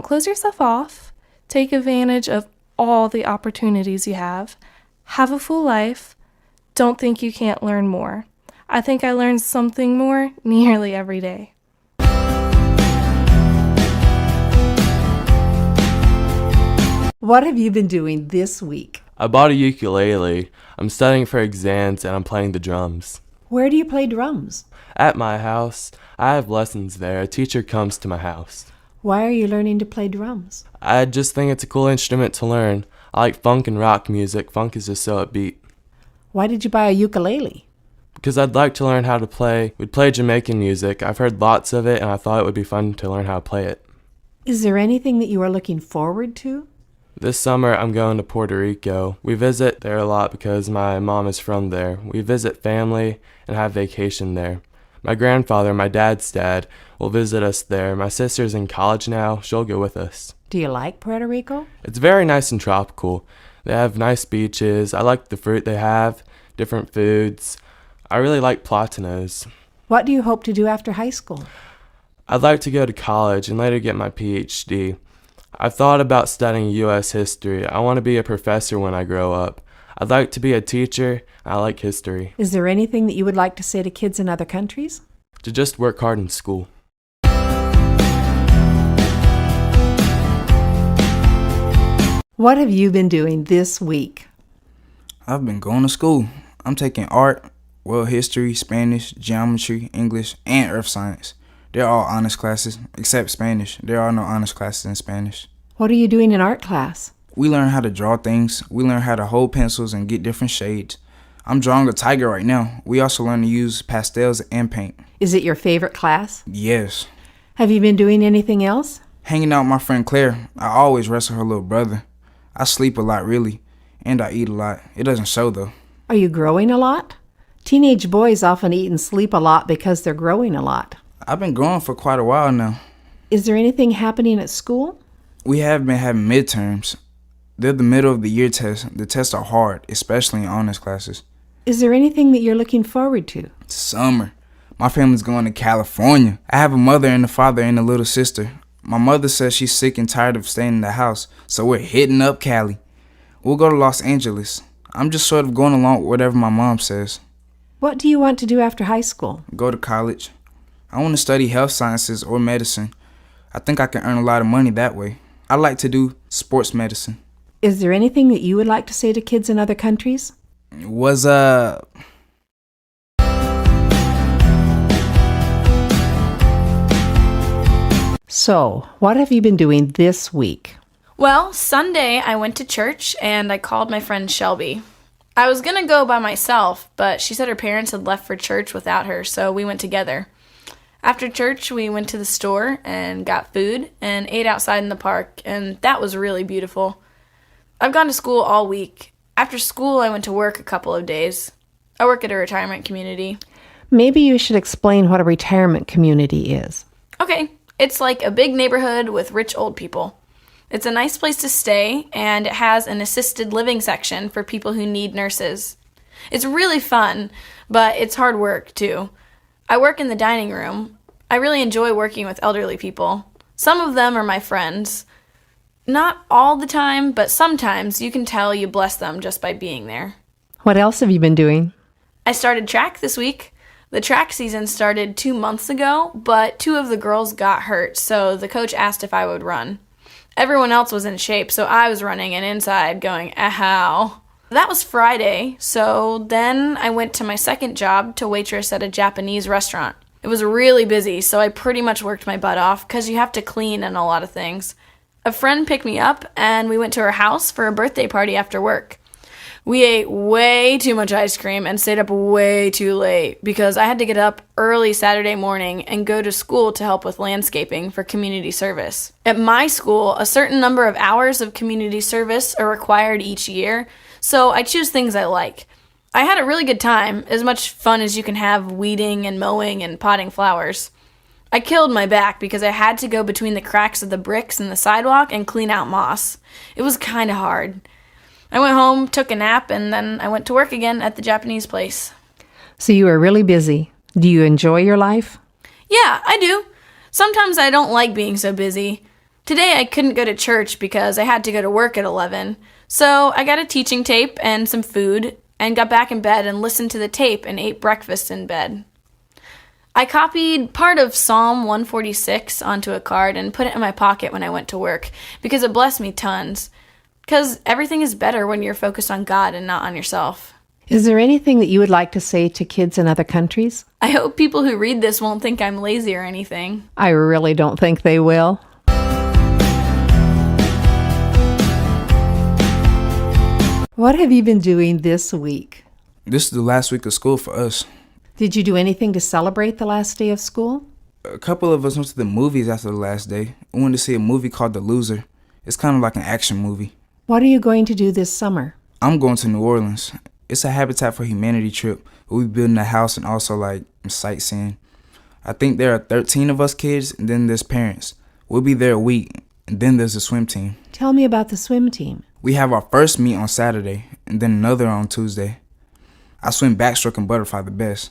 close yourself off. Take advantage of all the opportunities you have. Have a full life. Don't think you can't learn more. I think I learn something more nearly every day. What have you been doing this week? I bought a ukulele. I'm studying for exams and I'm playing the drums. Where do you play drums? At my house. I have lessons there. A teacher comes to my house. Why are you learning to play drums? I just think it's a cool instrument to learn. I like funk and rock music. Funk is just so upbeat. Why did you buy a ukulele? Because I'd like to learn how to play. We'd play Jamaican music. I've heard lots of it and I thought it would be fun to learn how to play it. Is there anything that you are looking forward to? This summer, I'm going to Puerto Rico. We visit there a lot because my mom is from there. We visit family and have vacation there. My grandfather, my dad's dad, will visit us there. My sister's in college now. She'll go with us. Do you like Puerto Rico? It's very nice and tropical. They have nice beaches. I like the fruit they have, different foods. I really like platanos. What do you hope to do after high school? I'd like to go to college and later get my PhD. I've thought about studying U.S. history. I want to be a professor when I grow up. I'd like to be a teacher. I like history. Is there anything that you would like to say to kids in other countries? To just work hard in school. What have you been doing this week? I've been going to school. I'm taking art, world history, Spanish, geometry, English, and earth science. They're all honors classes, except Spanish. There are no honors classes in Spanish. What are you doing in art class? We learn how to draw things. We learn how to hold pencils and get different shades. I'm drawing a tiger right now. We also learn to use pastels and paint. Is it your favorite class? Yes. Have you been doing anything else? Hanging out with my friend Claire. I always wrestle her little brother. I sleep a lot, really, and I eat a lot. It doesn't show, though. Are you growing a lot? Teenage boys often eat and sleep a lot because they're growing a lot. I've been growing for quite a while now. Is there anything happening at school? We have been having midterms. They're the middle of the year tests. The tests are hard, especially in honors classes. Is there anything that you're looking forward to? Summer. My family's going to California. I have a mother and a father and a little sister. My mother says she's sick and tired of staying in the house, so we're hitting up Cali. We'll go to Los Angeles. I'm just sort of going along with whatever my mom says. What do you want to do after high school? Go to college. I want to study health sciences or medicine. I think I can earn a lot of money that way. I like to do sports medicine. Is there anything that you would like to say to kids in other countries? What's up? So, what have you been doing this week? Well, Sunday I went to church and I called my friend Shelby. I was going to go by myself, but she said her parents had left for church without her, so we went together. After church, we went to the store and got food and ate outside in the park, and that was really beautiful. I've gone to school all week. After school, I went to work a couple of days. I work at a retirement community. Maybe you should explain what a retirement community is. Okay, it's like a big neighborhood with rich old people. It's a nice place to stay, and it has an assisted living section for people who need nurses. It's really fun, but it's hard work, too. I work in the dining room. I really enjoy working with elderly people. Some of them are my friends. Not all the time, but sometimes you can tell you bless them just by being there. What else have you been doing? I started track this week. The track season started 2 months ago, but 2 of the girls got hurt, so the coach asked if I would run. Everyone else was in shape, so I was running and inside going, ow. That was Friday, so then I went to my second job to waitress at a Japanese restaurant. It was really busy, so I pretty much worked my butt off because you have to clean and a lot of things. A friend picked me up, and we went to her house for a birthday party after work. We ate way too much ice cream and stayed up way too late because I had to get up early Saturday morning and go to school to help with landscaping for community service. At my school, a certain number of hours of community service are required each year, so I choose things I like. I had a really good time, as much fun as you can have weeding and mowing and potting flowers. I killed my back because I had to go between the cracks of the bricks in the sidewalk and clean out moss. It was kind of hard. I went home, took a nap, and then I went to work again at the Japanese place. So you are really busy. Do you enjoy your life? Yeah, I do. Sometimes I don't like being so busy. Today I couldn't go to church because I had to go to work at 11. So I got a teaching tape and some food and got back in bed and listened to the tape and ate breakfast in bed. I copied part of Psalm 146 onto a card and put it in my pocket when I went to work because it blessed me tons. Because everything is better when you're focused on God and not on yourself. Is there anything that you would like to say to kids in other countries? I hope people who read this won't think I'm lazy or anything. I really don't think they will. What have you been doing this week? This is the last week of school for us. Did you do anything to celebrate the last day of school? A couple of us went to the movies after the last day. We went to see a movie called The Loser. It's kind of like an action movie. What are you going to do this summer? I'm going to New Orleans. It's a Habitat for Humanity trip. We'll be building a house and also like sightseeing. I think there are 13 of us kids and then there's parents. We'll be there a week and then there's a swim team. Tell me about the swim team. We have our first meet on Saturday and then another on Tuesday. I swim backstroke and butterfly the best.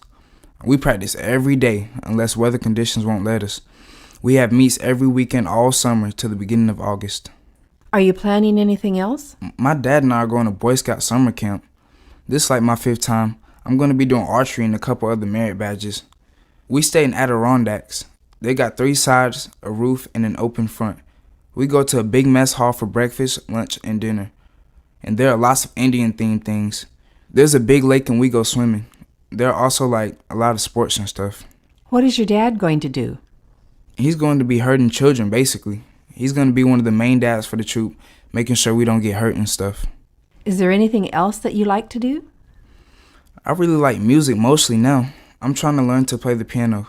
We practice every day unless weather conditions won't let us. We have meets every weekend all summer to the beginning of August. Are you planning anything else? My dad and I are going to Boy Scout summer camp. This is like my 5th time. I'm going to be doing archery and a couple other merit badges. We stay in Adirondacks. They got 3 sides, a roof, and an open front. We go to a big mess hall for breakfast, lunch, and dinner. And there are lots of Indian-themed things. There's a big lake and we go swimming. There are also like a lot of sports and stuff. What is your dad going to do? He's going to be herding children, basically. He's going to be one of the main dads for the troop, making sure we don't get hurt and stuff. Is there anything else that you like to do? I really like music mostly now. I'm trying to learn to play the piano.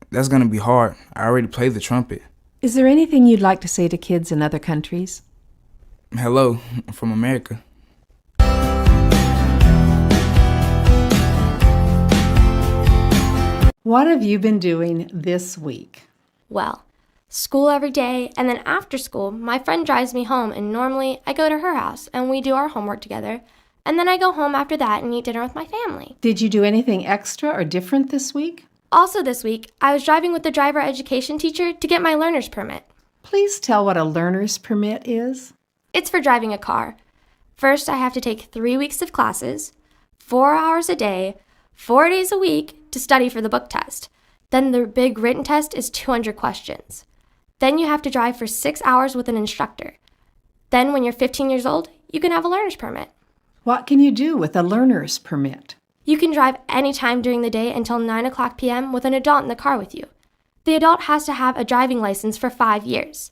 That's going to be hard. I already play the trumpet. Is there anything you'd like to say to kids in other countries? Hello, I'm from America. What have you been doing this week? Well, school every day, and then after school, my friend drives me home, and normally I go to her house, and we do our homework together, and then I go home after that and eat dinner with my family. Did you do anything extra or different this week? Also this week, I was driving with the driver education teacher to get my learner's permit. Please tell what a learner's permit is. It's for driving a car. First, I have to take 3 weeks of classes, 4 hours a day, 4 days a week to study for the book test. Then the big written test is 200 questions. Then you have to drive for 6 hours with an instructor. Then when you're 15 years old, you can have a learner's permit. What can you do with a learner's permit? You can drive anytime during the day until 9 o'clock p.m. with an adult in the car with you. The adult has to have a driving license for 5 years.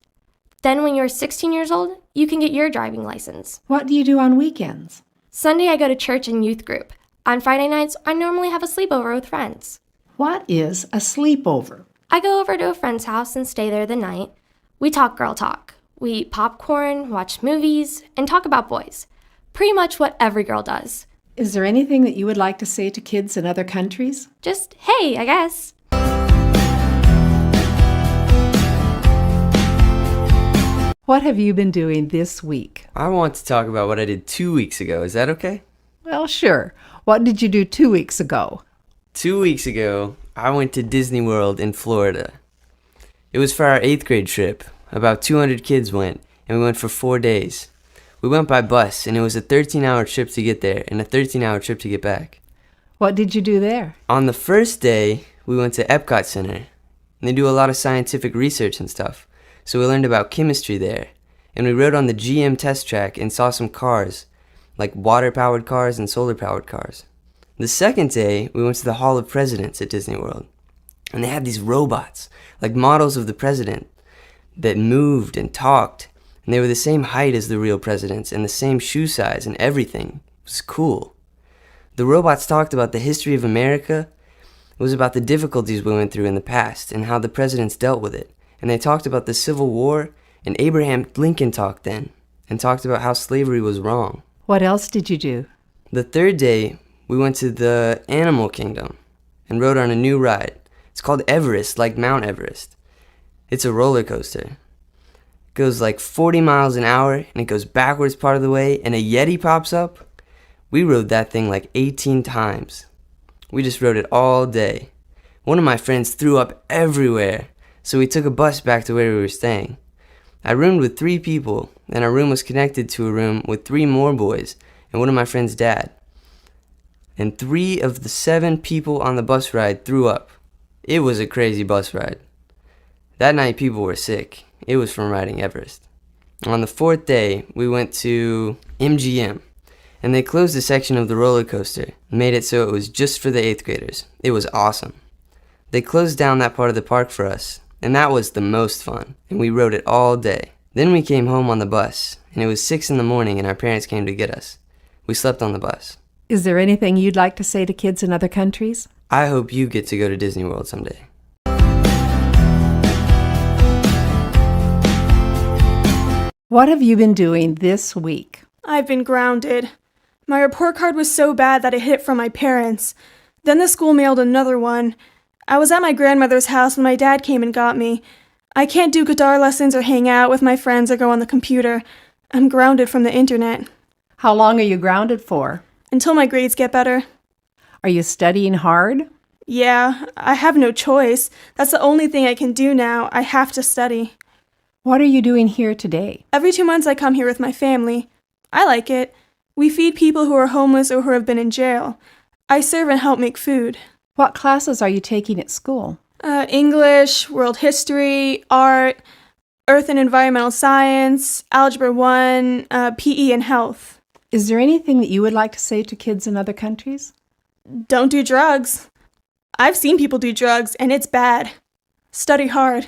Then when you're 16 years old, you can get your driving license. What do you do on weekends? Sunday I go to church and youth group. On Friday nights, I normally have a sleepover with friends. What is a sleepover? I go over to a friend's house and stay there the night. We talk girl talk. We eat popcorn, watch movies, and talk about boys. Pretty much what every girl does. Is there anything that you would like to say to kids in other countries? Just, hey, I guess. What have you been doing this week? I want to talk about what I did 2 weeks ago. Is that okay? Well, sure. What did you do 2 weeks ago? 2 weeks ago, I went to Disney World in Florida. It was for our 8th grade trip. About 200 kids went, and we went for 4 days. We went by bus, and it was a 13-hour trip to get there and a 13-hour trip to get back. What did you do there? On the first day, we went to Epcot Center, and they do a lot of scientific research and stuff. So we learned about chemistry there, and we rode on the GM test track and saw some cars, like water-powered cars and solar-powered cars. The second day, we went to the Hall of Presidents at Disney World, and they had these robots, like models of the president, that moved and talked, and they were the same height as the real presidents and the same shoe size and everything. It was cool. The robots talked about the history of America. It was about the difficulties we went through in the past and how the presidents dealt with it. And they talked about the Civil War, and Abraham Lincoln talked then, and talked about how slavery was wrong. What else did you do? The third day, we went to the Animal Kingdom and rode on a new ride. It's called Everest, like Mount Everest. It's a roller coaster. It goes like 40 miles an hour, and it goes backwards part of the way, and a Yeti pops up. We rode that thing like 18 times. We just rode it all day. One of my friends threw up everywhere. So we took a bus back to where we were staying. I roomed with 3 people, and our room was connected to a room with 3 more boys and one of my friend's dad. And 3 of the 7 people on the bus ride threw up. It was a crazy bus ride. That night people were sick. It was from riding Everest. On the 4th day, we went to MGM, and they closed a section of the roller coaster and made it so it was just for the 8th graders. It was awesome. They closed down that part of the park for us, and that was the most fun, and we rode it all day. Then we came home on the bus, and it was 6 in the morning, and our parents came to get us. We slept on the bus. Is there anything you'd like to say to kids in other countries? I hope you get to go to Disney World someday. What have you been doing this week? I've been grounded. My report card was so bad that I hid it from my parents. Then the school mailed another one. I was at my grandmother's house when my dad came and got me. I can't do guitar lessons or hang out with my friends or go on the computer. I'm grounded from the internet. How long are you grounded for? Until my grades get better. Are you studying hard? Yeah, I have no choice. That's the only thing I can do now. I have to study. What are you doing here today? Every 2 months I come here with my family. I like it. We feed people who are homeless or who have been in jail. I serve and help make food. What classes are you taking at school? English, world history, art, earth and environmental science, algebra 1, PE and health. Is there anything that you would like to say to kids in other countries? Don't do drugs. I've seen people do drugs, and it's bad. Study hard.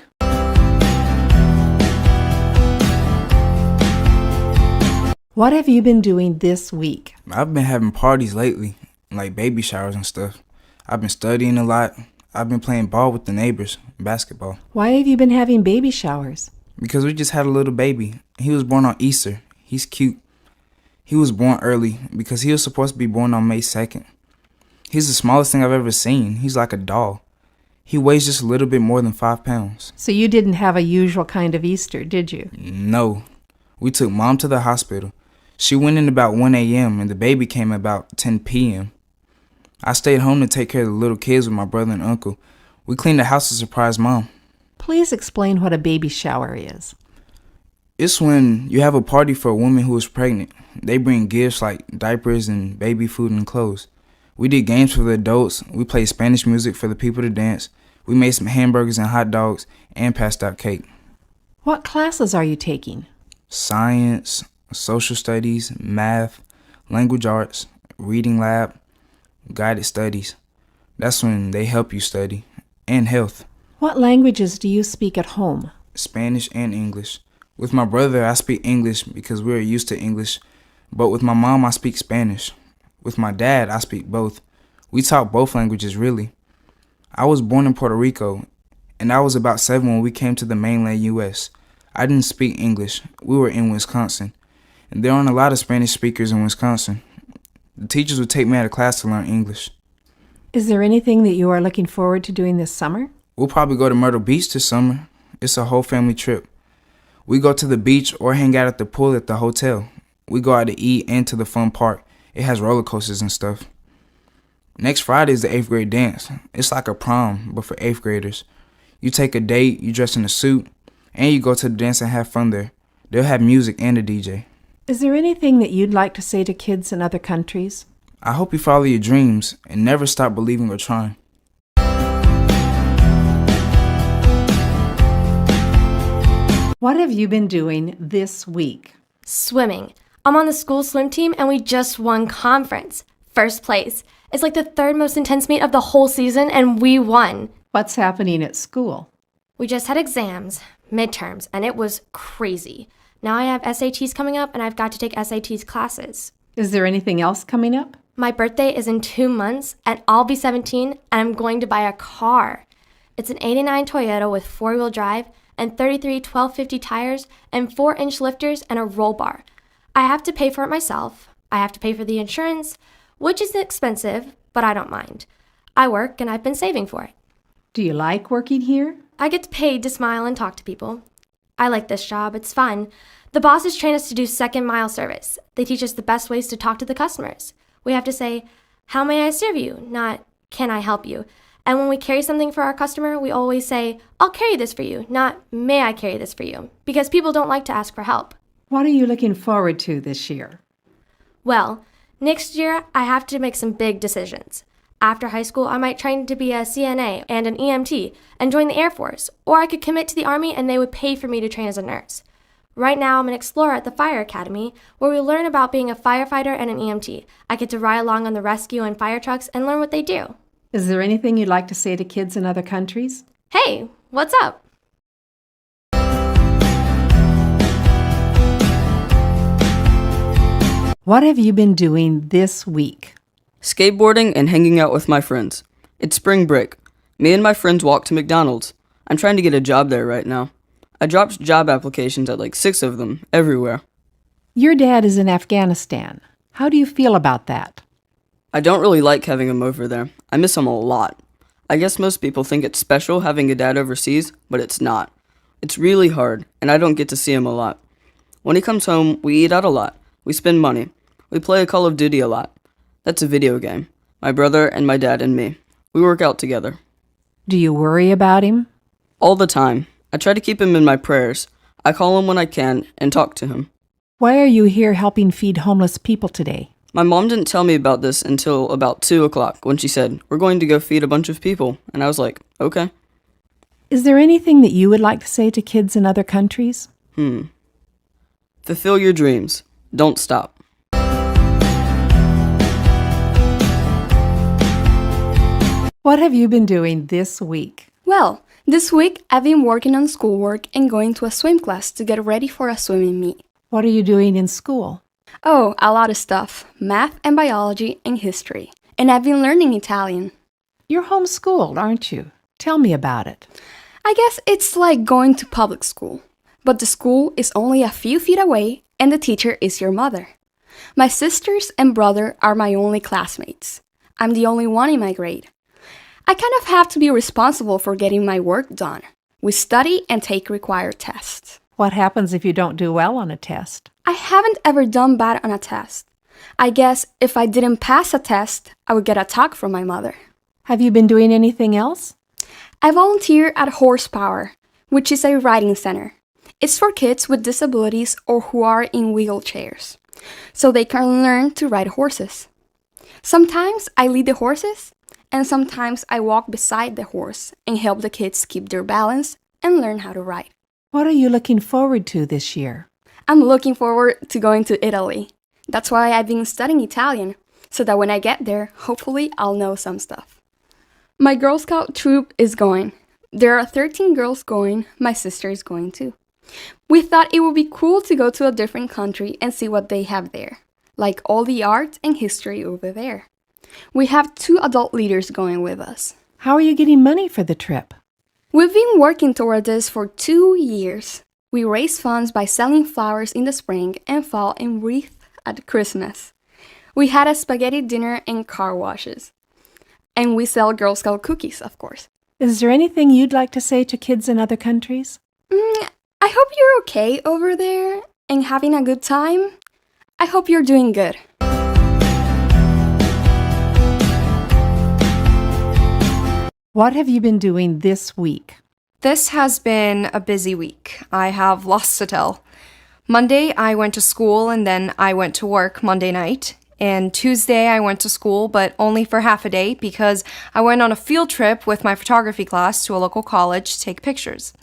What have you been doing this week? I've been having parties lately, like baby showers and stuff. I've been studying a lot. I've been playing ball with the neighbors, basketball. Why have you been having baby showers? Because we just had a little baby. He was born on Easter. He's cute. He was born early because he was supposed to be born on May 2nd. He's the smallest thing I've ever seen. He's like a doll. He weighs just a little bit more than 5 pounds. So you didn't have a usual kind of Easter, did you? No. We took Mom to the hospital. She went in about 1 a.m. and the baby came about 10 p.m. I stayed home to take care of the little kids with my brother and uncle. We cleaned the house to surprise Mom. Please explain what a baby shower is. It's when you have a party for a woman who is pregnant. They bring gifts like diapers and baby food and clothes. We did games for the adults. We played Spanish music for the people to dance. We made some hamburgers and hot dogs and passed out cake. What classes are you taking? Science, social studies, math, language arts, reading lab, guided studies. That's when they help you study. And health. What languages do you speak at home? Spanish and English. With my brother, I speak English because we're used to English. But with my mom, I speak Spanish. With my dad, I speak both. We talk both languages, really. I was born in Puerto Rico, and I was about 7 when we came to the mainland U.S. I didn't speak English. We were in Wisconsin, and there aren't a lot of Spanish speakers in Wisconsin. The teachers would take me out of class to learn English. Is there anything that you are looking forward to doing this summer? We'll probably go to Myrtle Beach this summer. It's a whole family trip. We go to the beach or hang out at the pool at the hotel. We go out to eat and to the fun park. It has roller coasters and stuff. Next Friday is the 8th grade dance. It's like a prom, but for 8th graders. You take a date, you dress in a suit, and you go to the dance and have fun there. They'll have music and a DJ. Is there anything that you'd like to say to kids in other countries? I hope you follow your dreams and never stop believing or trying. What have you been doing this week? Swimming. I'm on the school swim team and we just won conference. First place. It's like the third most intense meet of the whole season and we won. What's happening at school? We just had exams, midterms, and it was crazy. Now I have SATs coming up and I've got to take SATs classes. Is there anything else coming up? My birthday is in 2 months and I'll be 17 and I'm going to buy a car. It's an 89 Toyota with 4-wheel drive and 33 1250 tires and 4-inch lifters and a roll bar. I have to pay for it myself. I have to pay for the insurance, which is expensive, but I don't mind. I work and I've been saving for it. Do you like working here? I get paid to smile and talk to people. I like this job. It's fun. The bosses train us to do second mile service. They teach us the best ways to talk to the customers. We have to say, "How may I serve you?" not "Can I help you?" And when we carry something for our customer, we always say, "I'll carry this for you," not "May I carry this for you?" because people don't like to ask for help. What are you looking forward to this year? Well, next year I have to make some big decisions. After high school, I might train to be a CNA and an EMT and join the Air Force, or I could commit to the Army and they would pay for me to train as a nurse. Right now, I'm an explorer at the Fire Academy, where we learn about being a firefighter and an EMT. I get to ride along on the rescue and fire trucks and learn what they do. Is there anything you'd like to say to kids in other countries? Hey, what's up? What have you been doing this week? Skateboarding and hanging out with my friends. It's spring break. Me and my friends walk to McDonald's. I'm trying to get a job there right now. I dropped job applications at like 6 of them, everywhere. Your dad is in Afghanistan. How do you feel about that? I don't really like having him over there. I miss him a lot. I guess most people think it's special having a dad overseas, but it's not. It's really hard, and I don't get to see him a lot. When he comes home, we eat out a lot. We spend money. We play Call of Duty a lot. That's a video game. My brother and my dad and me. We work out together. Do you worry about him? All the time. I try to keep him in my prayers. I call him when I can and talk to him. Why are you here helping feed homeless people today? My mom didn't tell me about this until about 2 o'clock when she said, "We're going to go feed a bunch of people." And I was like, okay. Is there anything that you would like to say to kids in other countries? Fulfill your dreams. Don't stop. What have you been doing this week? Well, this week I've been working on schoolwork and going to a swim class to get ready for a swimming meet. What are you doing in school? Oh, a lot of stuff. Math and biology and history. And I've been learning Italian. You're homeschooled, aren't you? Tell me about it. I guess it's like going to public school. But the school is only a few feet away and the teacher is your mother. My sisters and brother are my only classmates. I'm the only one in my grade. I kind of have to be responsible for getting my work done. We study and take required tests. What happens if you don't do well on a test? I haven't ever done bad on a test. I guess if I didn't pass a test, I would get a talk from my mother. Have you been doing anything else? I volunteer at Horsepower, which is a riding center. It's for kids with disabilities or who are in wheelchairs, so they can learn to ride horses. Sometimes I lead the horses, and sometimes I walk beside the horse and help the kids keep their balance and learn how to ride. What are you looking forward to this year? I'm looking forward to going to Italy. That's why I've been studying Italian, so that when I get there, hopefully I'll know some stuff. My Girl Scout troop is going. There are 13 girls going. My sister is going too. We thought it would be cool to go to a different country and see what they have there, like all the art and history over there. We have 2 adult leaders going with us. How are you getting money for the trip? We've been working toward this for 2 years. We raise funds by selling flowers in the spring and fall and wreaths at Christmas. We had a spaghetti dinner and car washes. And we sell Girl Scout cookies, of course. Is there anything you'd like to say to kids in other countries? I hope you're okay over there and having a good time. I hope you're doing good. What have you been doing this week? This has been a busy week. I have lots to tell. Monday, I went to school and then I went to work Monday night. And Tuesday, I went to school, but only for half a day because I went on a field trip with my photography class to a local college to take pictures.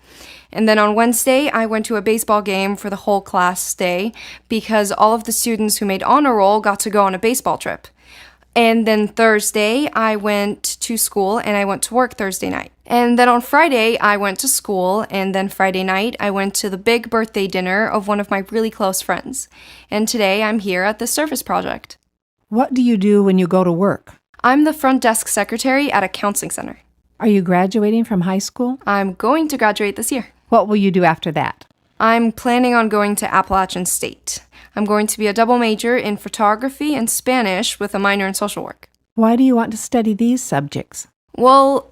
And then on Wednesday, I went to a baseball game for the whole class day because all of the students who made honor roll got to go on a baseball trip. And then Thursday, I went to school and I went to work Thursday night. And then on Friday, I went to school, and then Friday night, I went to the big birthday dinner of one of my really close friends. And today, I'm here at the service project. What do you do when you go to work? I'm the front desk secretary at a counseling center. Are you graduating from high school? I'm going to graduate this year. What will you do after that? I'm planning on going to Appalachian State. I'm going to be a double major in photography and Spanish with a minor in social work. Why do you want to study these subjects? Well,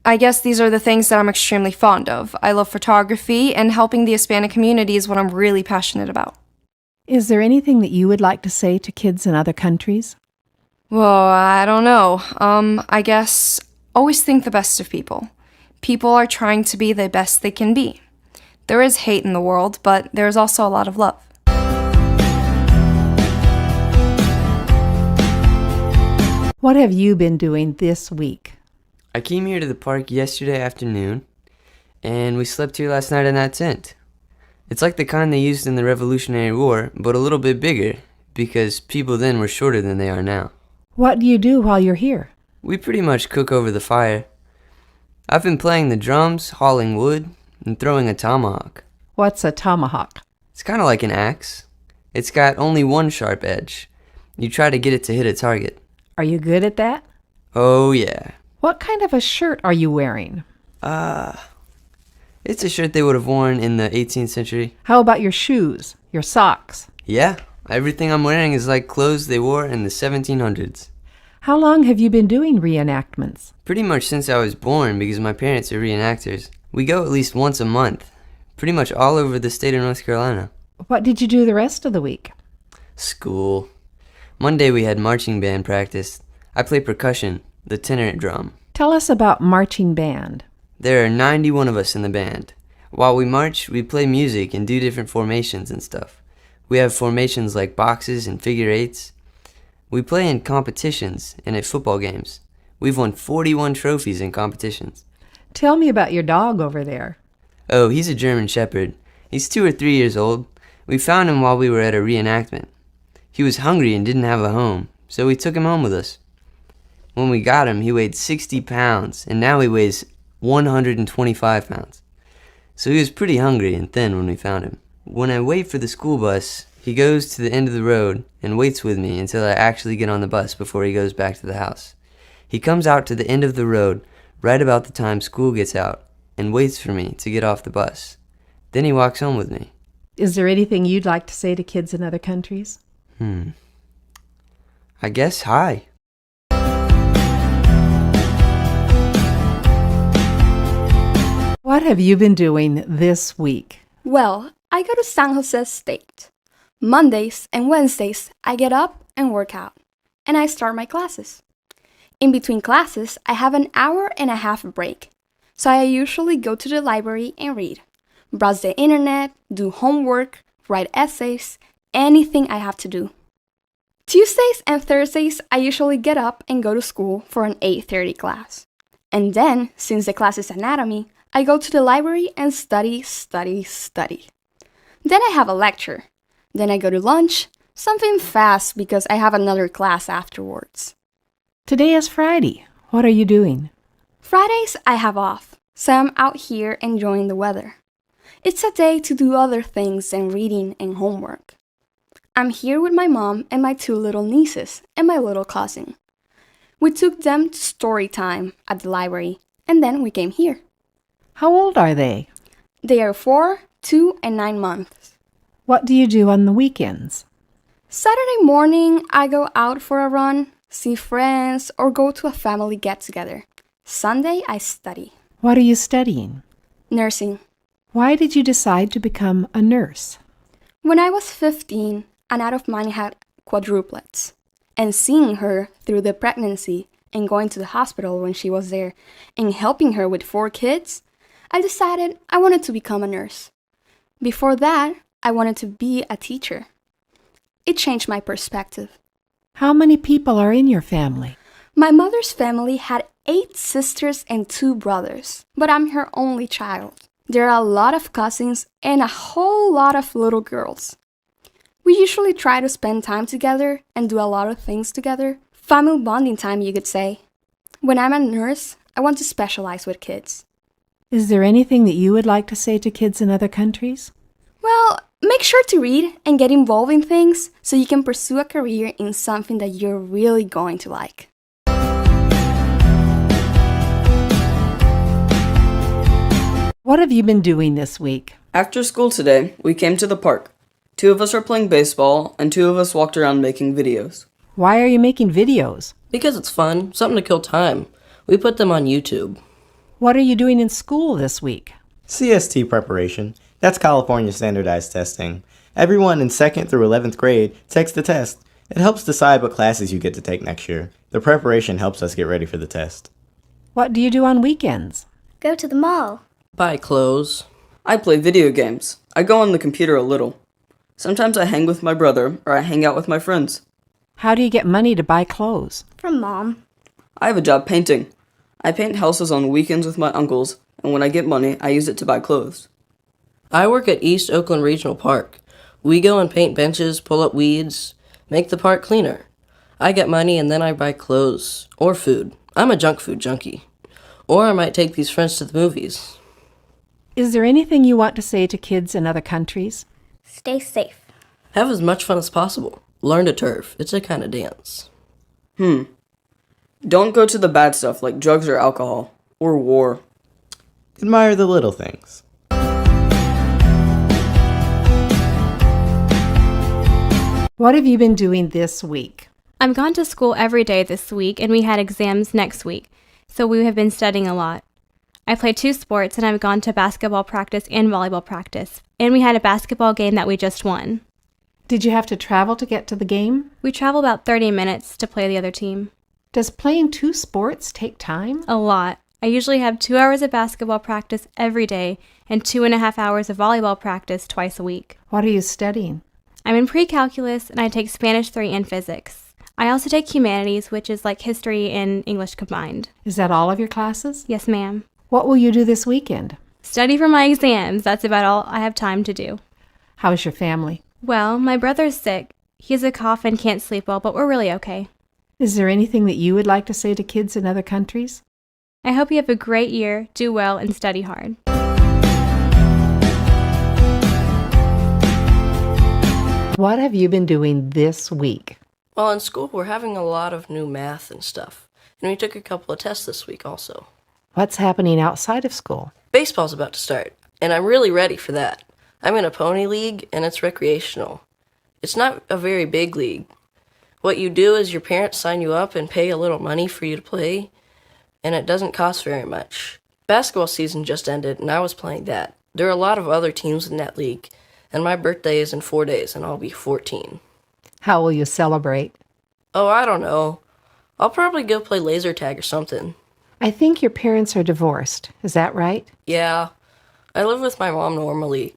I guess these are the things that I'm extremely fond of. I love photography, and helping the Hispanic community is what I'm really passionate about. Is there anything that you would like to say to kids in other countries? Well, I don't know. I guess always think the best of people. People are trying to be the best they can be. There is hate in the world, but there is also a lot of love. What have you been doing this week? I came here to the park yesterday afternoon, and we slept here last night in that tent. It's like the kind they used in the Revolutionary War, but a little bit bigger, because people then were shorter than they are now. What do you do while you're here? We pretty much cook over the fire. I've been playing the drums, hauling wood, and throwing a tomahawk. What's a tomahawk? It's kind of like an axe. It's got only one sharp edge. You try to get it to hit a target. Are you good at that? Oh, yeah. What kind of a shirt are you wearing? It's a shirt they would have worn in the 18th century. How about your shoes, your socks? Yeah, everything I'm wearing is like clothes they wore in the 1700s. How long have you been doing reenactments? Pretty much since I was born, because my parents are reenactors. We go at least once a month, pretty much all over the state of North Carolina. What did you do the rest of the week? School. Monday we had marching band practice. I play percussion, the tenor drum. Tell us about marching band. There are 91 of us in the band. While we march, we play music and do different formations and stuff. We have formations like boxes and figure eights. We play in competitions and at football games. We've won 41 trophies in competitions. Tell me about your dog over there. Oh, he's a German Shepherd. He's 2 or 3 years old. We found him while we were at a reenactment. He was hungry and didn't have a home, so we took him home with us. When we got him, he weighed 60 pounds, and now he weighs 125 pounds. So he was pretty hungry and thin when we found him. When I wait for the school bus, he goes to the end of the road and waits with me until I actually get on the bus before he goes back to the house. He comes out to the end of the road right about the time school gets out and waits for me to get off the bus. Then he walks home with me. Is there anything you'd like to say to kids in other countries? I guess hi. What have you been doing this week? Well, I go to San Jose State. Mondays and Wednesdays, I get up and work out, and I start my classes. In between classes, I have an hour and a half break, so I usually go to the library and read, browse the internet, do homework, write essays, anything I have to do. Tuesdays and Thursdays, I usually get up and go to school for an 8:30 class. And then, since the class is anatomy, I go to the library and study. Then I have a lecture. Then I go to lunch, something fast because I have another class afterwards. Today is Friday. What are you doing? Fridays I have off, so I'm out here enjoying the weather. It's a day to do other things than reading and homework. I'm here with my mom and my 2 little nieces and my little cousin. We took them to story time at the library, and then we came here. How old are they? They are 4, 2, and 9 months. What do you do on the weekends? Saturday morning, I go out for a run, see friends, or go to a family get-together. Sunday, I study. What are you studying? Nursing. Why did you decide to become a nurse? When I was 15, an aunt of mine had quadruplets. And seeing her through the pregnancy and going to the hospital when she was there and helping her with 4 kids, I decided I wanted to become a nurse. Before that, I wanted to be a teacher. It changed my perspective. How many people are in your family? My mother's family had 8 sisters and 2 brothers, but I'm her only child. There are a lot of cousins and a whole lot of little girls. We usually try to spend time together and do a lot of things together. Family bonding time, you could say. When I'm a nurse, I want to specialize with kids. Is there anything that you would like to say to kids in other countries? Well, make sure to read and get involved in things so you can pursue a career in something that you're really going to like. What have you been doing this week? After school today, we came to the park. 2 of us are playing baseball, and 2 of us walked around making videos. Why are you making videos? Because it's fun, something to kill time. We put them on YouTube. What are you doing in school this week? CST preparation. That's California standardized testing. Everyone in 2nd through 11th grade takes the test. It helps decide what classes you get to take next year. The preparation helps us get ready for the test. What do you do on weekends? Go to the mall. Buy clothes. I play video games. I go on the computer a little. Sometimes I hang with my brother, or I hang out with my friends. How do you get money to buy clothes? From Mom. I have a job painting. I paint houses on weekends with my uncles, and when I get money, I use it to buy clothes. I work at East Oakland Regional Park. We go and paint benches, pull up weeds, make the park cleaner. I get money and then I buy clothes or food. I'm a junk food junkie. Or I might take these friends to the movies. Is there anything you want to say to kids in other countries? Stay safe. Have as much fun as possible. Learn to turf. It's a kind of dance. Don't go to the bad stuff like drugs or alcohol. Or war. Admire the little things. What have you been doing this week? I've gone to school every day this week, and we had exams next week, so we have been studying a lot. I play 2 sports, and I've gone to basketball practice and volleyball practice, and we had a basketball game that we just won. Did you have to travel to get to the game? We travel about 30 minutes to play the other team. Does playing 2 sports take time? A lot. I usually have 2 hours of basketball practice every day and 2.5 hours of volleyball practice twice a week. What are you studying? I'm in pre-calculus, and I take Spanish 3 and physics. I also take humanities, which is like history and English combined. Is that all of your classes? Yes, ma'am. What will you do this weekend? Study for my exams. That's about all I have time to do. How is your family? Well, my brother's sick. He has a cough and can't sleep well, but we're really okay. Is there anything that you would like to say to kids in other countries? I hope you have a great year, do well, and study hard. What have you been doing this week? Well, in school, we're having a lot of new math and stuff. And we took a couple of tests this week also. What's happening outside of school? Baseball's about to start, and I'm really ready for that. I'm in a pony league, and it's recreational. It's not a very big league. What you do is your parents sign you up and pay a little money for you to play, and it doesn't cost very much. Basketball season just ended, and I was playing that. There are a lot of other teams in that league, and my birthday is in 4 days, and I'll be 14. How will you celebrate? Oh, I don't know. I'll probably go play laser tag or something. I think your parents are divorced. Is that right? Yeah. I live with my mom normally,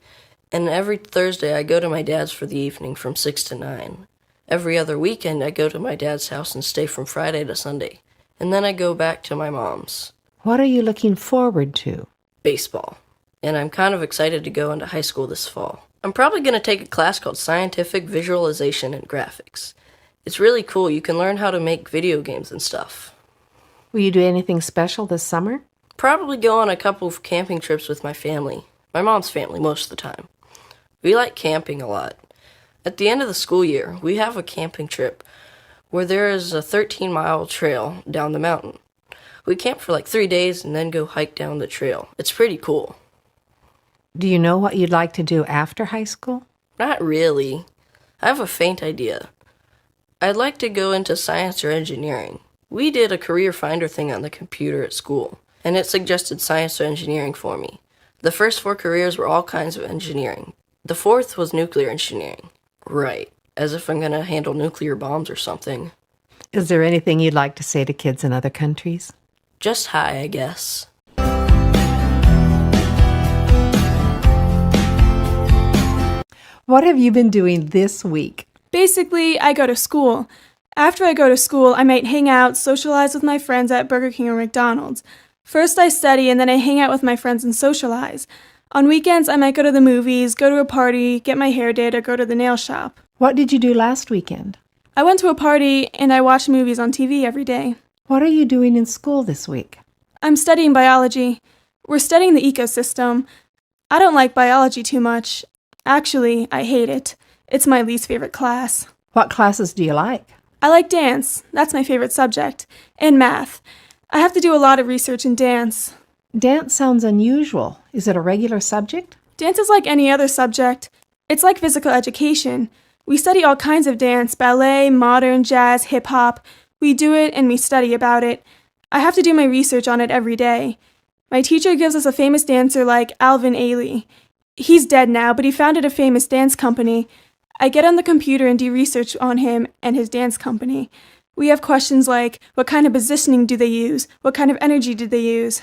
and every Thursday I go to my dad's for the evening from 6 to 9. Every other weekend I go to my dad's house and stay from Friday to Sunday, and then I go back to my mom's. What are you looking forward to? Baseball. And I'm kind of excited to go into high school this fall. I'm probably going to take a class called Scientific Visualization and Graphics. It's really cool. You can learn how to make video games and stuff. Will you do anything special this summer? Probably go on a couple of camping trips with my family. My mom's family most of the time. We like camping a lot. At the end of the school year, we have a camping trip where there is a 13-mile trail down the mountain. We camp for like 3 days and then go hike down the trail. It's pretty cool. Do you know what you'd like to do after high school? Not really. I have a faint idea. I'd like to go into science or engineering. We did a career finder thing on the computer at school, and it suggested science or engineering for me. The first 4 careers were all kinds of engineering. The 4th was nuclear engineering. Right, as if I'm going to handle nuclear bombs or something. Is there anything you'd like to say to kids in other countries? Just hi, I guess. What have you been doing this week? Basically, I go to school. After I go to school, I might hang out, socialize with my friends at Burger King or McDonald's. First I study, and then I hang out with my friends and socialize. On weekends, I might go to the movies, go to a party, get my hair did, or go to the nail shop. What did you do last weekend? I went to a party, and I watched movies on TV every day. What are you doing in school this week? I'm studying biology. We're studying the ecosystem. I don't like biology too much. Actually, I hate it. It's my least favorite class. What classes do you like? I like dance. That's my favorite subject. And math. I have to do a lot of research in dance. Dance sounds unusual. Is it a regular subject? Dance is like any other subject. It's like physical education. We study all kinds of dance, ballet, modern, jazz, hip-hop. We do it and we study about it. I have to do my research on it every day. My teacher gives us a famous dancer like Alvin Ailey. He's dead now, but he founded a famous dance company. I get on the computer and do research on him and his dance company. We have questions like, what kind of positioning do they use? What kind of energy do they use?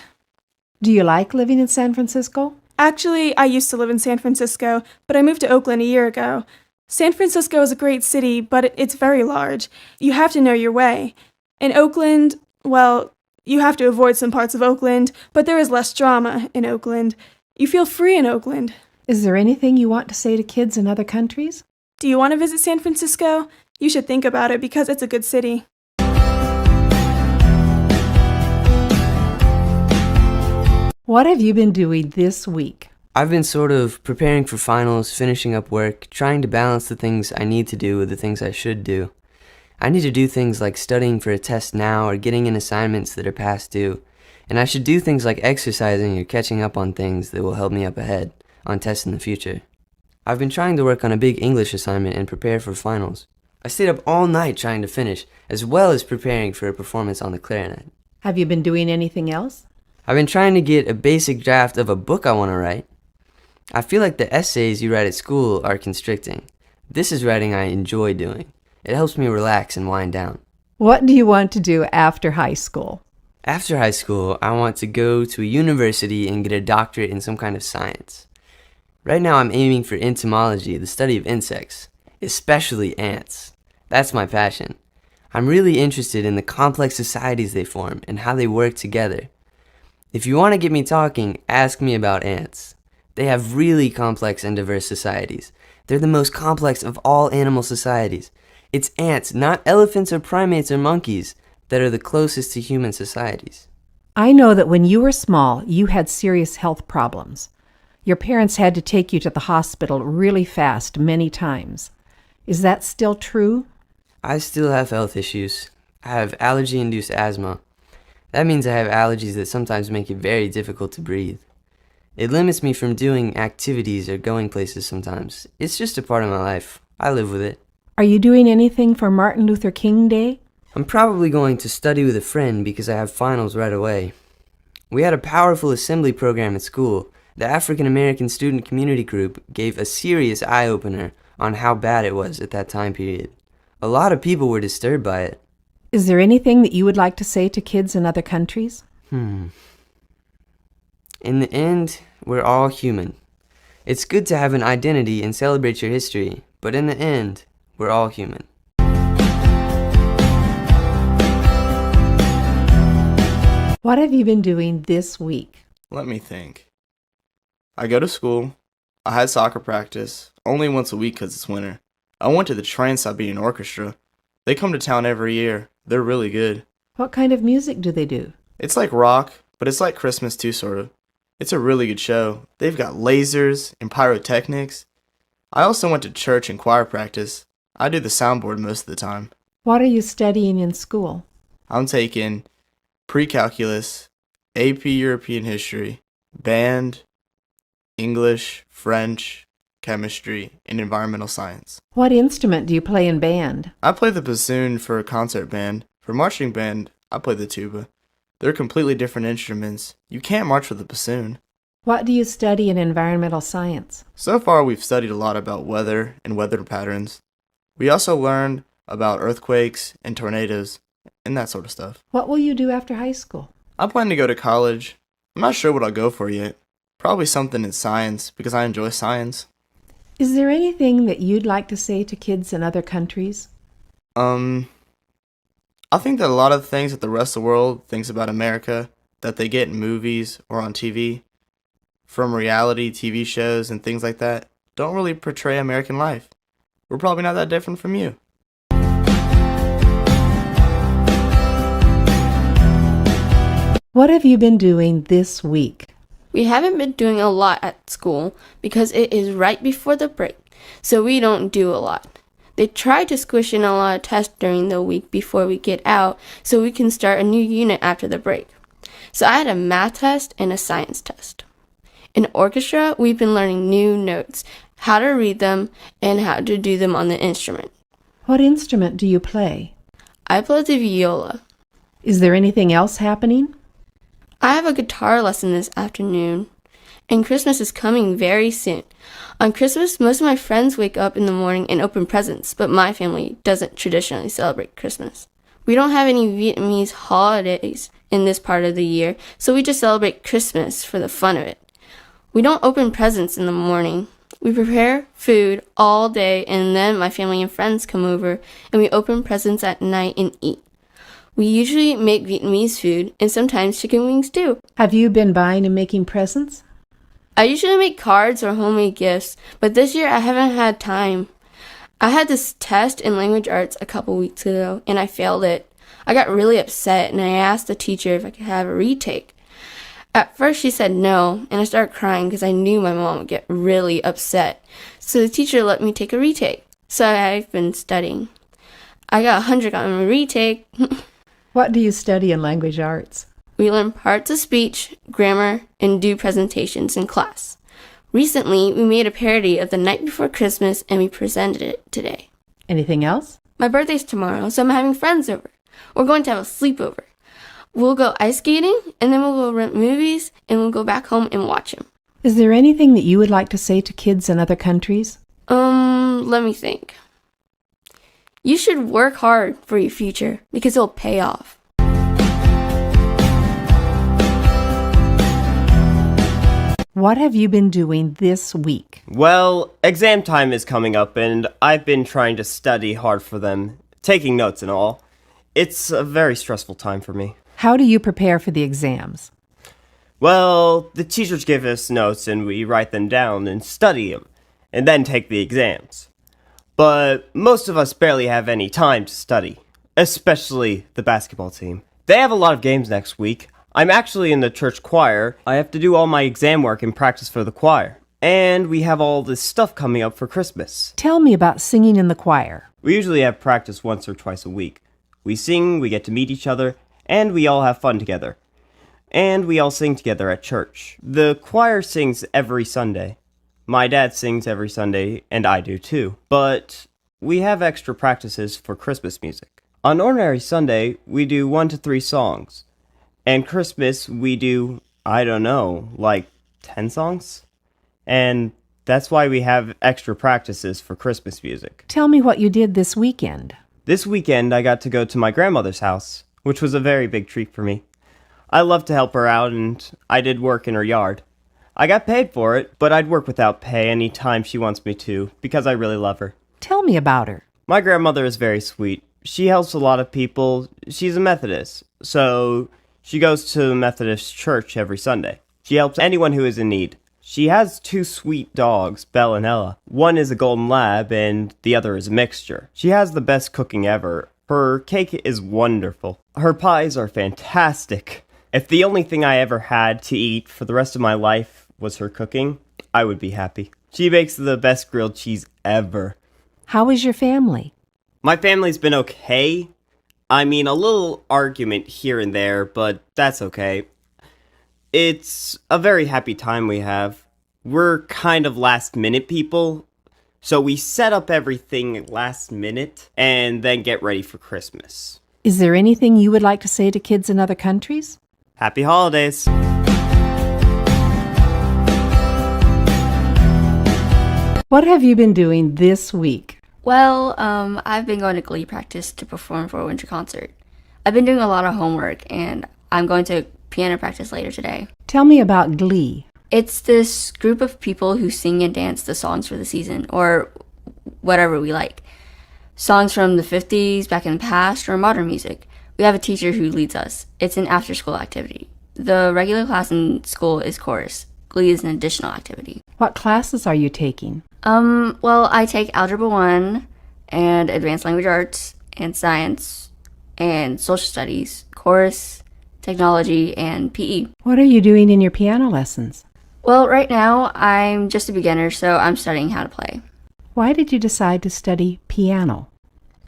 Do you like living in San Francisco? Actually, I used to live in San Francisco, but I moved to Oakland a year ago. San Francisco is a great city, but it's very large. You have to know your way. In Oakland, well, you have to avoid some parts of Oakland, but there is less drama in Oakland. You feel free in Oakland. Is there anything you want to say to kids in other countries? Do you want to visit San Francisco? You should think about it because it's a good city. What have you been doing this week? I've been sort of preparing for finals, finishing up work, trying to balance the things I need to do with the things I should do. I need to do things like studying for a test now or getting in assignments that are past due. And I should do things like exercising or catching up on things that will help me up ahead on tests in the future. I've been trying to work on a big English assignment and prepare for finals. I stayed up all night trying to finish, as well as preparing for a performance on the clarinet. Have you been doing anything else? I've been trying to get a basic draft of a book I want to write. I feel like the essays you write at school are constricting. This is writing I enjoy doing. It helps me relax and wind down. What do you want to do after high school? After high school, I want to go to a university and get a doctorate in some kind of science. Right now I'm aiming for entomology, the study of insects, especially ants. That's my passion. I'm really interested in the complex societies they form and how they work together. If you want to get me talking, ask me about ants. They have really complex and diverse societies. They're the most complex of all animal societies. It's ants, not elephants or primates or monkeys, that are the closest to human societies. I know that when you were small, you had serious health problems. Your parents had to take you to the hospital really fast many times. Is that still true? I still have health issues. I have allergy-induced asthma. That means I have allergies that sometimes make it very difficult to breathe. It limits me from doing activities or going places sometimes. It's just a part of my life. I live with it. Are you doing anything for Martin Luther King Day? I'm probably going to study with a friend because I have finals right away. We had a powerful assembly program at school. The African American Student Community Group gave a serious eye-opener on how bad it was at that time period. A lot of people were disturbed by it. Is there anything that you would like to say to kids in other countries? In the end, we're all human. It's good to have an identity and celebrate your history, but in the end, we're all human. What have you been doing this week? Let me think. I go to school. I had soccer practice, only once a week because it's winter. I went to the Trans-Siberian Orchestra. They come to town every year. They're really good. What kind of music do they do? It's like rock, but it's like Christmas too, sort of. It's a really good show. They've got lasers and pyrotechnics. I also went to church and choir practice. I do the soundboard most of the time. What are you studying in school? I'm taking pre-calculus, AP European history, band, English, French, chemistry, and environmental science. What instrument do you play in band? I play the bassoon for a concert band. For marching band, I play the tuba. They're completely different instruments. You can't march with a bassoon. What do you study in environmental science? So far, we've studied a lot about weather and weather patterns. We also learned about earthquakes and tornadoes and that sort of stuff. What will you do after high school? I plan to go to college. I'm not sure what I'll go for yet. Probably something in science because I enjoy science. Is there anything that you'd like to say to kids in other countries? I think that a lot of the things that the rest of the world thinks about America that they get in movies or on TV, from reality TV shows and things like that, don't really portray American life. We're probably not that different from you. What have you been doing this week? We haven't been doing a lot at school because it is right before the break, so we don't do a lot. They try to squish in a lot of tests during the week before we get out so we can start a new unit after the break. So I had a math test and a science test. In orchestra, we've been learning new notes, how to read them, and how to do them on the instrument. What instrument do you play? I play the viola. Is there anything else happening? I have a guitar lesson this afternoon, and Christmas is coming very soon. On Christmas, most of my friends wake up in the morning and open presents, but my family doesn't traditionally celebrate Christmas. We don't have any Vietnamese holidays in this part of the year, so we just celebrate Christmas for the fun of it. We don't open presents in the morning. We prepare food all day, and then my family and friends come over, and we open presents at night and eat. We usually make Vietnamese food, and sometimes chicken wings too. Have you been buying and making presents? I usually make cards or homemade gifts, but this year I haven't had time. I had this test in language arts a couple weeks ago, and I failed it. I got really upset, and I asked the teacher if I could have a retake. At first she said no, and I started crying because I knew my mom would get really upset. So the teacher let me take a retake. So I've been studying. I got 100 on my retake. What do you study in language arts? We learn parts of speech, grammar, and do presentations in class. Recently, we made a parody of The Night Before Christmas, and we presented it today. Anything else? My birthday's tomorrow, so I'm having friends over. We're going to have a sleepover. We'll go ice skating, and then we'll go rent movies, and we'll go back home and watch them. Is there anything that you would like to say to kids in other countries? Let me think. You should work hard for your future, because it'll pay off. What have you been doing this week? Well, exam time is coming up, and I've been trying to study hard for them, taking notes and all. It's a very stressful time for me. How do you prepare for the exams? Well, the teachers give us notes, and we write them down and study them, and then take the exams. But most of us barely have any time to study, especially the basketball team. They have a lot of games next week. I'm actually in the church choir. I have to do all my exam work and practice for the choir. And we have all this stuff coming up for Christmas. Tell me about singing in the choir. We usually have practice once or twice a week. We sing, we get to meet each other, and we all have fun together. And we all sing together at church. The choir sings every Sunday. My dad sings every Sunday, and I do too. But we have extra practices for Christmas music. On ordinary Sunday, we do 1 to 3 songs. And Christmas, we do, I don't know, like 10 songs? And that's why we have extra practices for Christmas music. Tell me what you did this weekend. This weekend, I got to go to my grandmother's house, which was a very big treat for me. I love to help her out, and I did work in her yard. I got paid for it, but I'd work without pay any time she wants me to, because I really love her. Tell me about her. My grandmother is very sweet. She helps a lot of people. She's a Methodist, so she goes to the Methodist church every Sunday. She helps anyone who is in need. She has 2 sweet dogs, Belle and Ella. One is a golden lab, and the other is a mixture. She has the best cooking ever. Her cake is wonderful. Her pies are fantastic. If the only thing I ever had to eat for the rest of my life was her cooking, I would be happy. She makes the best grilled cheese ever. How is your family? My family's been okay. I mean, a little argument here and there, but that's okay. It's a very happy time we have. We're kind of last-minute people, so we set up everything last minute and then get ready for Christmas. Is there anything you would like to say to kids in other countries? Happy holidays! What have you been doing this week? Well, I've been going to Glee practice to perform for a winter concert. I've been doing a lot of homework, and I'm going to piano practice later today. Tell me about Glee. It's this group of people who sing and dance the songs for the season, or whatever we like. Songs from the 50s, back in the past, or modern music. We have a teacher who leads us. It's an after-school activity. The regular class in school is chorus. Glee is an additional activity. What classes are you taking? Well, I take Algebra 1 and Advanced Language Arts and Science and Social Studies, Chorus, Technology, and PE. What are you doing in your piano lessons? Well, right now, I'm just a beginner, so I'm studying how to play. Why did you decide to study piano?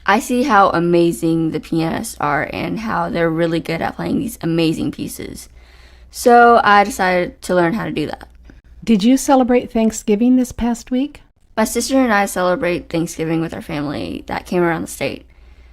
I see how amazing the pianists are and how they're really good at playing these amazing pieces. So I decided to learn how to do that. Did you celebrate Thanksgiving this past week? My sister and I celebrate Thanksgiving with our family that came around the state.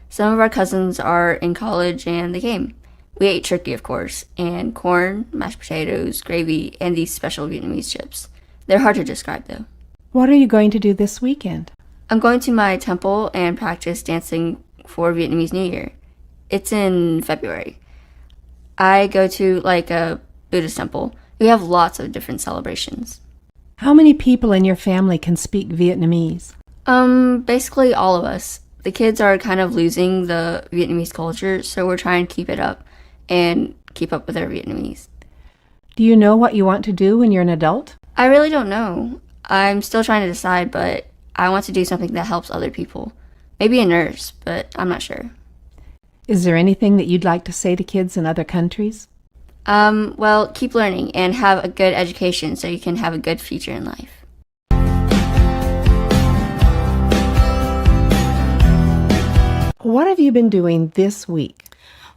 Some of our cousins are in college and they came. We ate turkey, of course, and corn, mashed potatoes, gravy, and these special Vietnamese chips. They're hard to describe, though. What are you going to do this weekend? I'm going to my temple and practice dancing for Vietnamese New Year. It's in February. I go to, a Buddhist temple. We have lots of different celebrations. How many people in your family can speak Vietnamese? Basically all of us. The kids are kind of losing the Vietnamese culture, so we're trying to keep it up and keep up with their Vietnamese. Do you know what you want to do when you're an adult? I really don't know. I'm still trying to decide, but I want to do something that helps other people. Maybe a nurse, but I'm not sure. Is there anything that you'd like to say to kids in other countries? Well, keep learning and have a good education so you can have a good future in life. What have you been doing this week?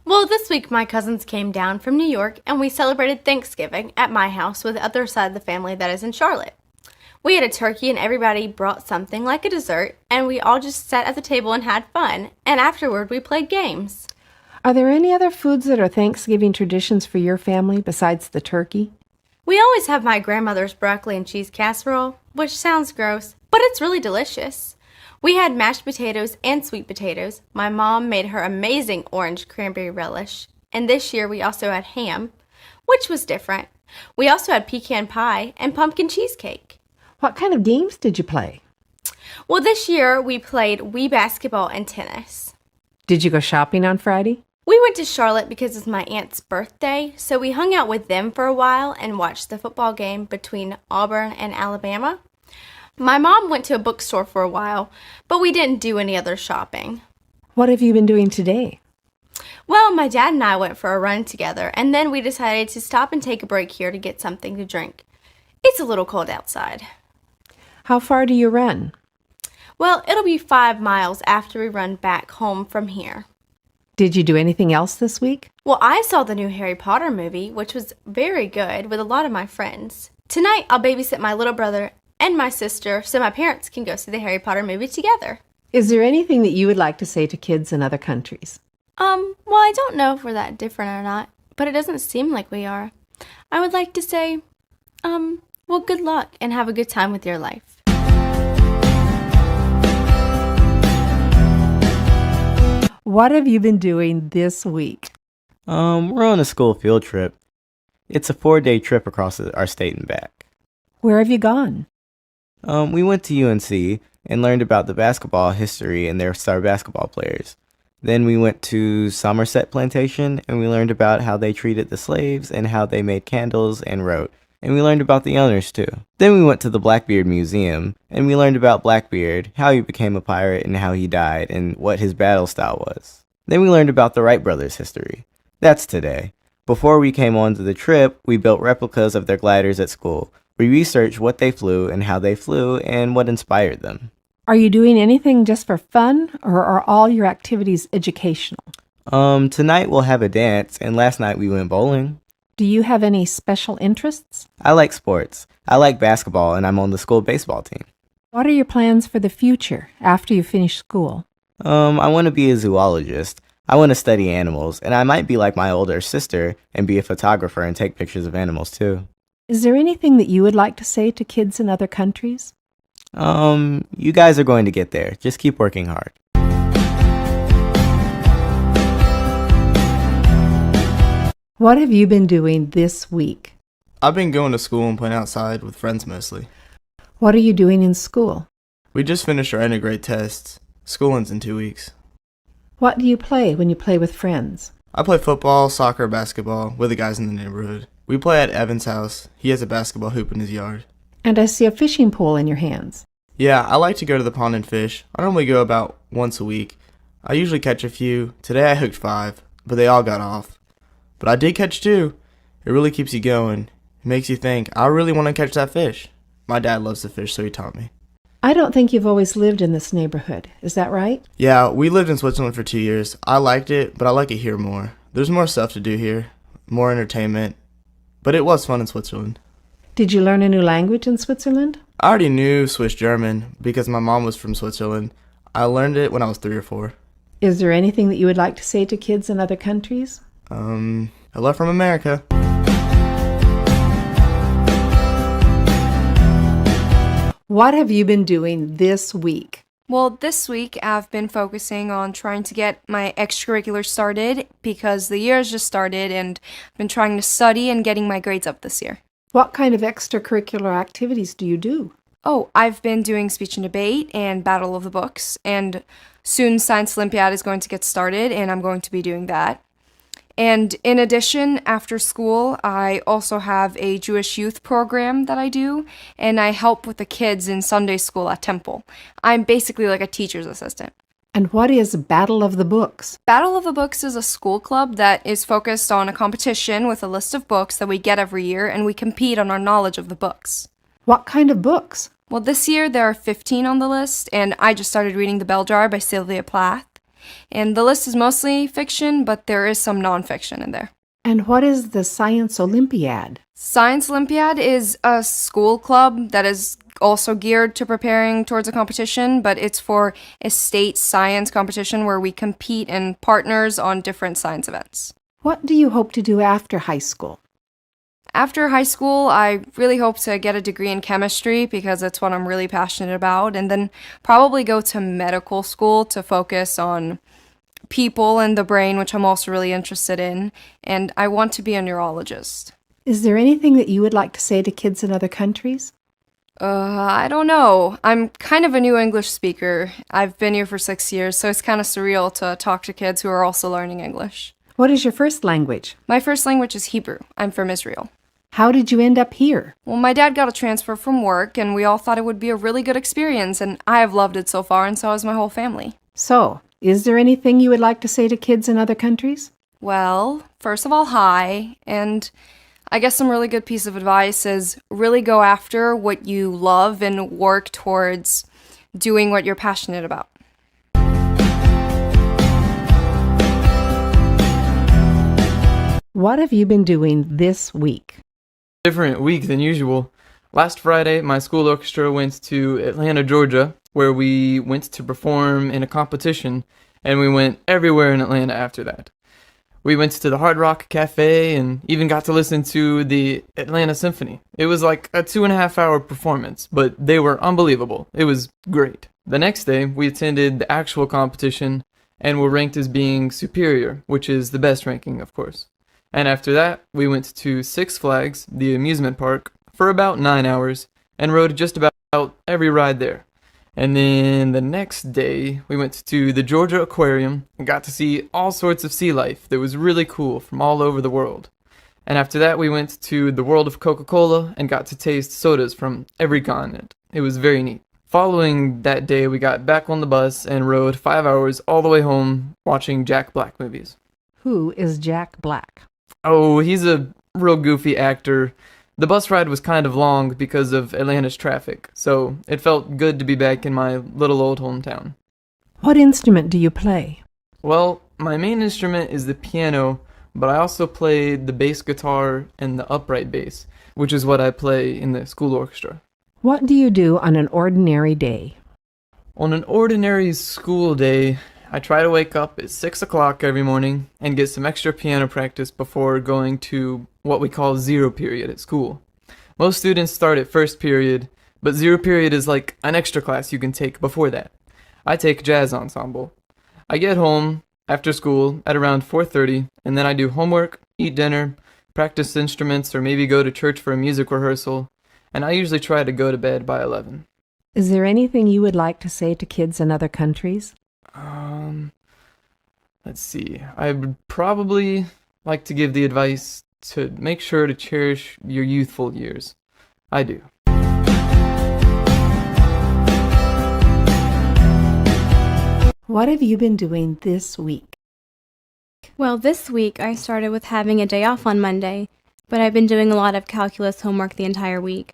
Well, this week my cousins came down from New York and we celebrated Thanksgiving at my house with the other side of the family that is in Charlotte. We had a turkey and everybody brought something like a dessert and we all just sat at the table and had fun, and afterward we played games. Are there any other foods that are Thanksgiving traditions for your family besides the turkey? We always have my grandmother's broccoli and cheese casserole, which sounds gross, but it's really delicious. We had mashed potatoes and sweet potatoes. My mom made her amazing orange cranberry relish. And this year we also had ham, which was different. We also had pecan pie and pumpkin cheesecake. What kind of games did you play? Well, this year we played Wii basketball and tennis. Did you go shopping on Friday? We went to Charlotte because it's my aunt's birthday, so we hung out with them for a while and watched the football game between Auburn and Alabama. My mom went to a bookstore for a while, but we didn't do any other shopping. What have you been doing today? Well, my dad and I went for a run together, and then we decided to stop and take a break here to get something to drink. It's a little cold outside. How far do you run? Well, it'll be 5 miles after we run back home from here. Did you do anything else this week? Well, I saw the new Harry Potter movie, which was very good, with a lot of my friends. Tonight, I'll babysit my little brother and my sister so my parents can go see the Harry Potter movie together. Is there anything that you would like to say to kids in other countries? Well, I don't know if we're that different or not, but it doesn't seem like we are. I would like to say, well, good luck and have a good time with your life. What have you been doing this week? We're on a school field trip. It's a 4-day trip across our state and back. Where have you gone? We went to UNC and learned about the basketball history and their star basketball players. Then we went to Somerset Plantation and we learned about how they treated the slaves and how they made candles and wrote. And we learned about the owners too. Then we went to the Blackbeard Museum and we learned about Blackbeard, how he became a pirate and how he died and what his battle style was. Then we learned about the Wright brothers' history. That's today. Before we came on to the trip, we built replicas of their gliders at school. We researched what they flew and how they flew and what inspired them. Are you doing anything just for fun, or are all your activities educational? Tonight we'll have a dance, and last night we went bowling. Do you have any special interests? I like sports. I like basketball, and I'm on the school baseball team. What are your plans for the future after you finish school? I want to be a zoologist. I want to study animals, and I might be like my older sister and be a photographer and take pictures of animals too. Is there anything that you would like to say to kids in other countries? You guys are going to get there. Just keep working hard. What have you been doing this week? I've been going to school and playing outside with friends mostly. What are you doing in school? We just finished our end of grade tests. School ends in 2 weeks. What do you play when you play with friends? I play football, soccer, basketball with the guys in the neighborhood. We play at Evan's house. He has a basketball hoop in his yard. And I see a fishing pole in your hands. Yeah, I like to go to the pond and fish. I normally go about once a week. I usually catch a few. Today I hooked 5, but they all got off. But I did catch 2. It really keeps you going. It makes you think, I really want to catch that fish. My dad loves to fish, so he taught me. I don't think you've always lived in this neighborhood. Is that right? Yeah, we lived in Switzerland for 2 years. I liked it, but I like it here more. There's more stuff to do here, more entertainment. But it was fun in Switzerland. Did you learn a new language in Switzerland? I already knew Swiss German because my mom was from Switzerland. I learned it when I was 3 or 4. Is there anything that you would like to say to kids in other countries? Hello from America. What have you been doing this week? Well, this week I've been focusing on trying to get my extracurriculars started because the year has just started and I've been trying to study and getting my grades up this year. What kind of extracurricular activities do you do? Oh, I've been doing speech and debate and Battle of the Books, and soon Science Olympiad is going to get started and I'm going to be doing that. And in addition, after school, I also have a Jewish youth program that I do, and I help with the kids in Sunday school at Temple. I'm basically like a teacher's assistant. And what is Battle of the Books? Battle of the Books is a school club that is focused on a competition with a list of books that we get every year, and we compete on our knowledge of the books. What kind of books? Well, this year there are 15 on the list, and I just started reading The Bell Jar by Sylvia Plath. And the list is mostly fiction, but there is some nonfiction in there. And what is the Science Olympiad? Science Olympiad is a school club that is also geared to preparing towards a competition, but it's for a state science competition where we compete in partners on different science events. What do you hope to do after high school? After high school, I really hope to get a degree in chemistry because it's what I'm really passionate about, and then probably go to medical school to focus on people and the brain, which I'm also really interested in, and I want to be a neurologist. Is there anything that you would like to say to kids in other countries? I don't know. I'm kind of a new English speaker. I've been here for 6 years, so it's kind of surreal to talk to kids who are also learning English. What is your first language? My first language is Hebrew. I'm from Israel. How did you end up here? Well, my dad got a transfer from work, and we all thought it would be a really good experience, and I have loved it so far, and so has my whole family. So, is there anything you would like to say to kids in other countries? Well, first of all, hi, and I guess some really good piece of advice is really go after what you love and work towards doing what you're passionate about. What have you been doing this week? Different week than usual. Last Friday, my school orchestra went to Atlanta, Georgia, where we went to perform in a competition, and we went everywhere in Atlanta after that. We went to the Hard Rock Cafe and even got to listen to the Atlanta Symphony. It was like a 2.5-hour performance, but they were unbelievable. It was great. The next day, we attended the actual competition and were ranked as being superior, which is the best ranking, of course. And after that, we went to Six Flags, the amusement park, for about 9 hours and rode just about every ride there. And then the next day, we went to the Georgia Aquarium and got to see all sorts of sea life that was really cool from all over the world. And after that, we went to the world of Coca-Cola and got to taste sodas from every continent. It was very neat. Following that day, we got back on the bus and rode 5 hours all the way home watching Jack Black movies. Who is Jack Black? Oh, he's a real goofy actor. The bus ride was kind of long because of Atlanta's traffic, so it felt good to be back in my little old hometown. What instrument do you play? Well, my main instrument is the piano, but I also played the bass guitar and the upright bass, which is what I play in the school orchestra. What do you do on an ordinary day? On an ordinary school day, I try to wake up at 6 o'clock every morning and get some extra piano practice before going to what we call zero period at school. Most students start at first period, but zero period is like an extra class you can take before that. I take jazz ensemble. I get home after school at around 4:30, and then I do homework, eat dinner, practice instruments, or maybe go to church for a music rehearsal, and I usually try to go to bed by 11. Is there anything you would like to say to kids in other countries? Let's see. I would probably like to give the advice to make sure to cherish your youthful years. I do. What have you been doing this week? Well, this week I started with having a day off on Monday, but I've been doing a lot of calculus homework the entire week.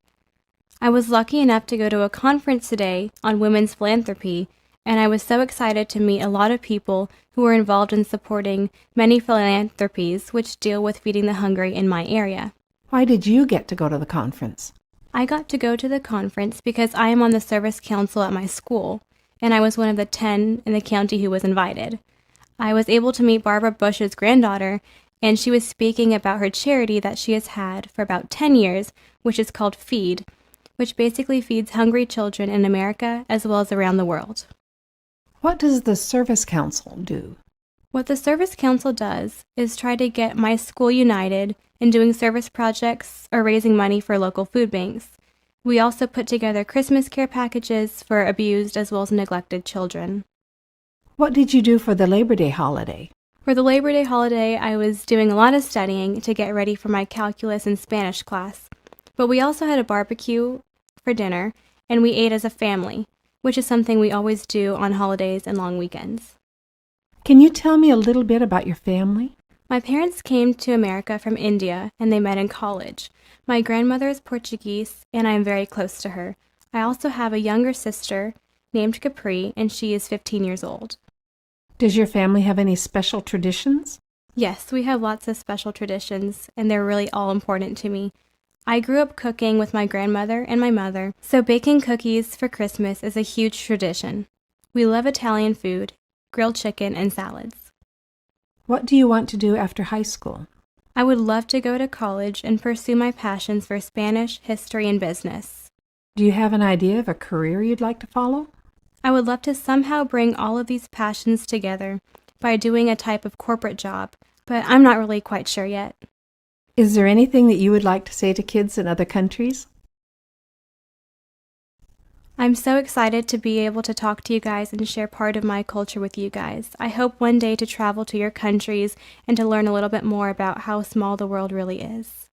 I was lucky enough to go to a conference today on women's philanthropy, and I was so excited to meet a lot of people who were involved in supporting many philanthropies which deal with feeding the hungry in my area. Why did you get to go to the conference? I got to go to the conference because I am on the service council at my school, and I was one of the 10 in the county who was invited. I was able to meet Barbara Bush's granddaughter, and she was speaking about her charity that she has had for about 10 years, which is called Feed, which basically feeds hungry children in America as well as around the world. What does the Service Council do? What the Service Council does is try to get my school united in doing service projects or raising money for local food banks. We also put together Christmas care packages for abused as well as neglected children. What did you do for the Labor Day holiday? For the Labor Day holiday, I was doing a lot of studying to get ready for my calculus and Spanish class. But we also had a barbecue for dinner, and we ate as a family, which is something we always do on holidays and long weekends. Can you tell me a little bit about your family? My parents came to America from India, and they met in college. My grandmother is Portuguese, and I am very close to her. I also have a younger sister named Capri, and she is 15 years old. Does your family have any special traditions? Yes, we have lots of special traditions, and they're really all important to me. I grew up cooking with my grandmother and my mother, so baking cookies for Christmas is a huge tradition. We love Italian food, grilled chicken, and salads. What do you want to do after high school? I would love to go to college and pursue my passions for Spanish, history, and business. Do you have an idea of a career you'd like to follow? I would love to somehow bring all of these passions together by doing a type of corporate job, but I'm not really quite sure yet. Is there anything that you would like to say to kids in other countries? I'm so excited to be able to talk to you guys and share part of my culture with you guys. I hope one day to travel to your countries and to learn a little bit more about how small the world really is.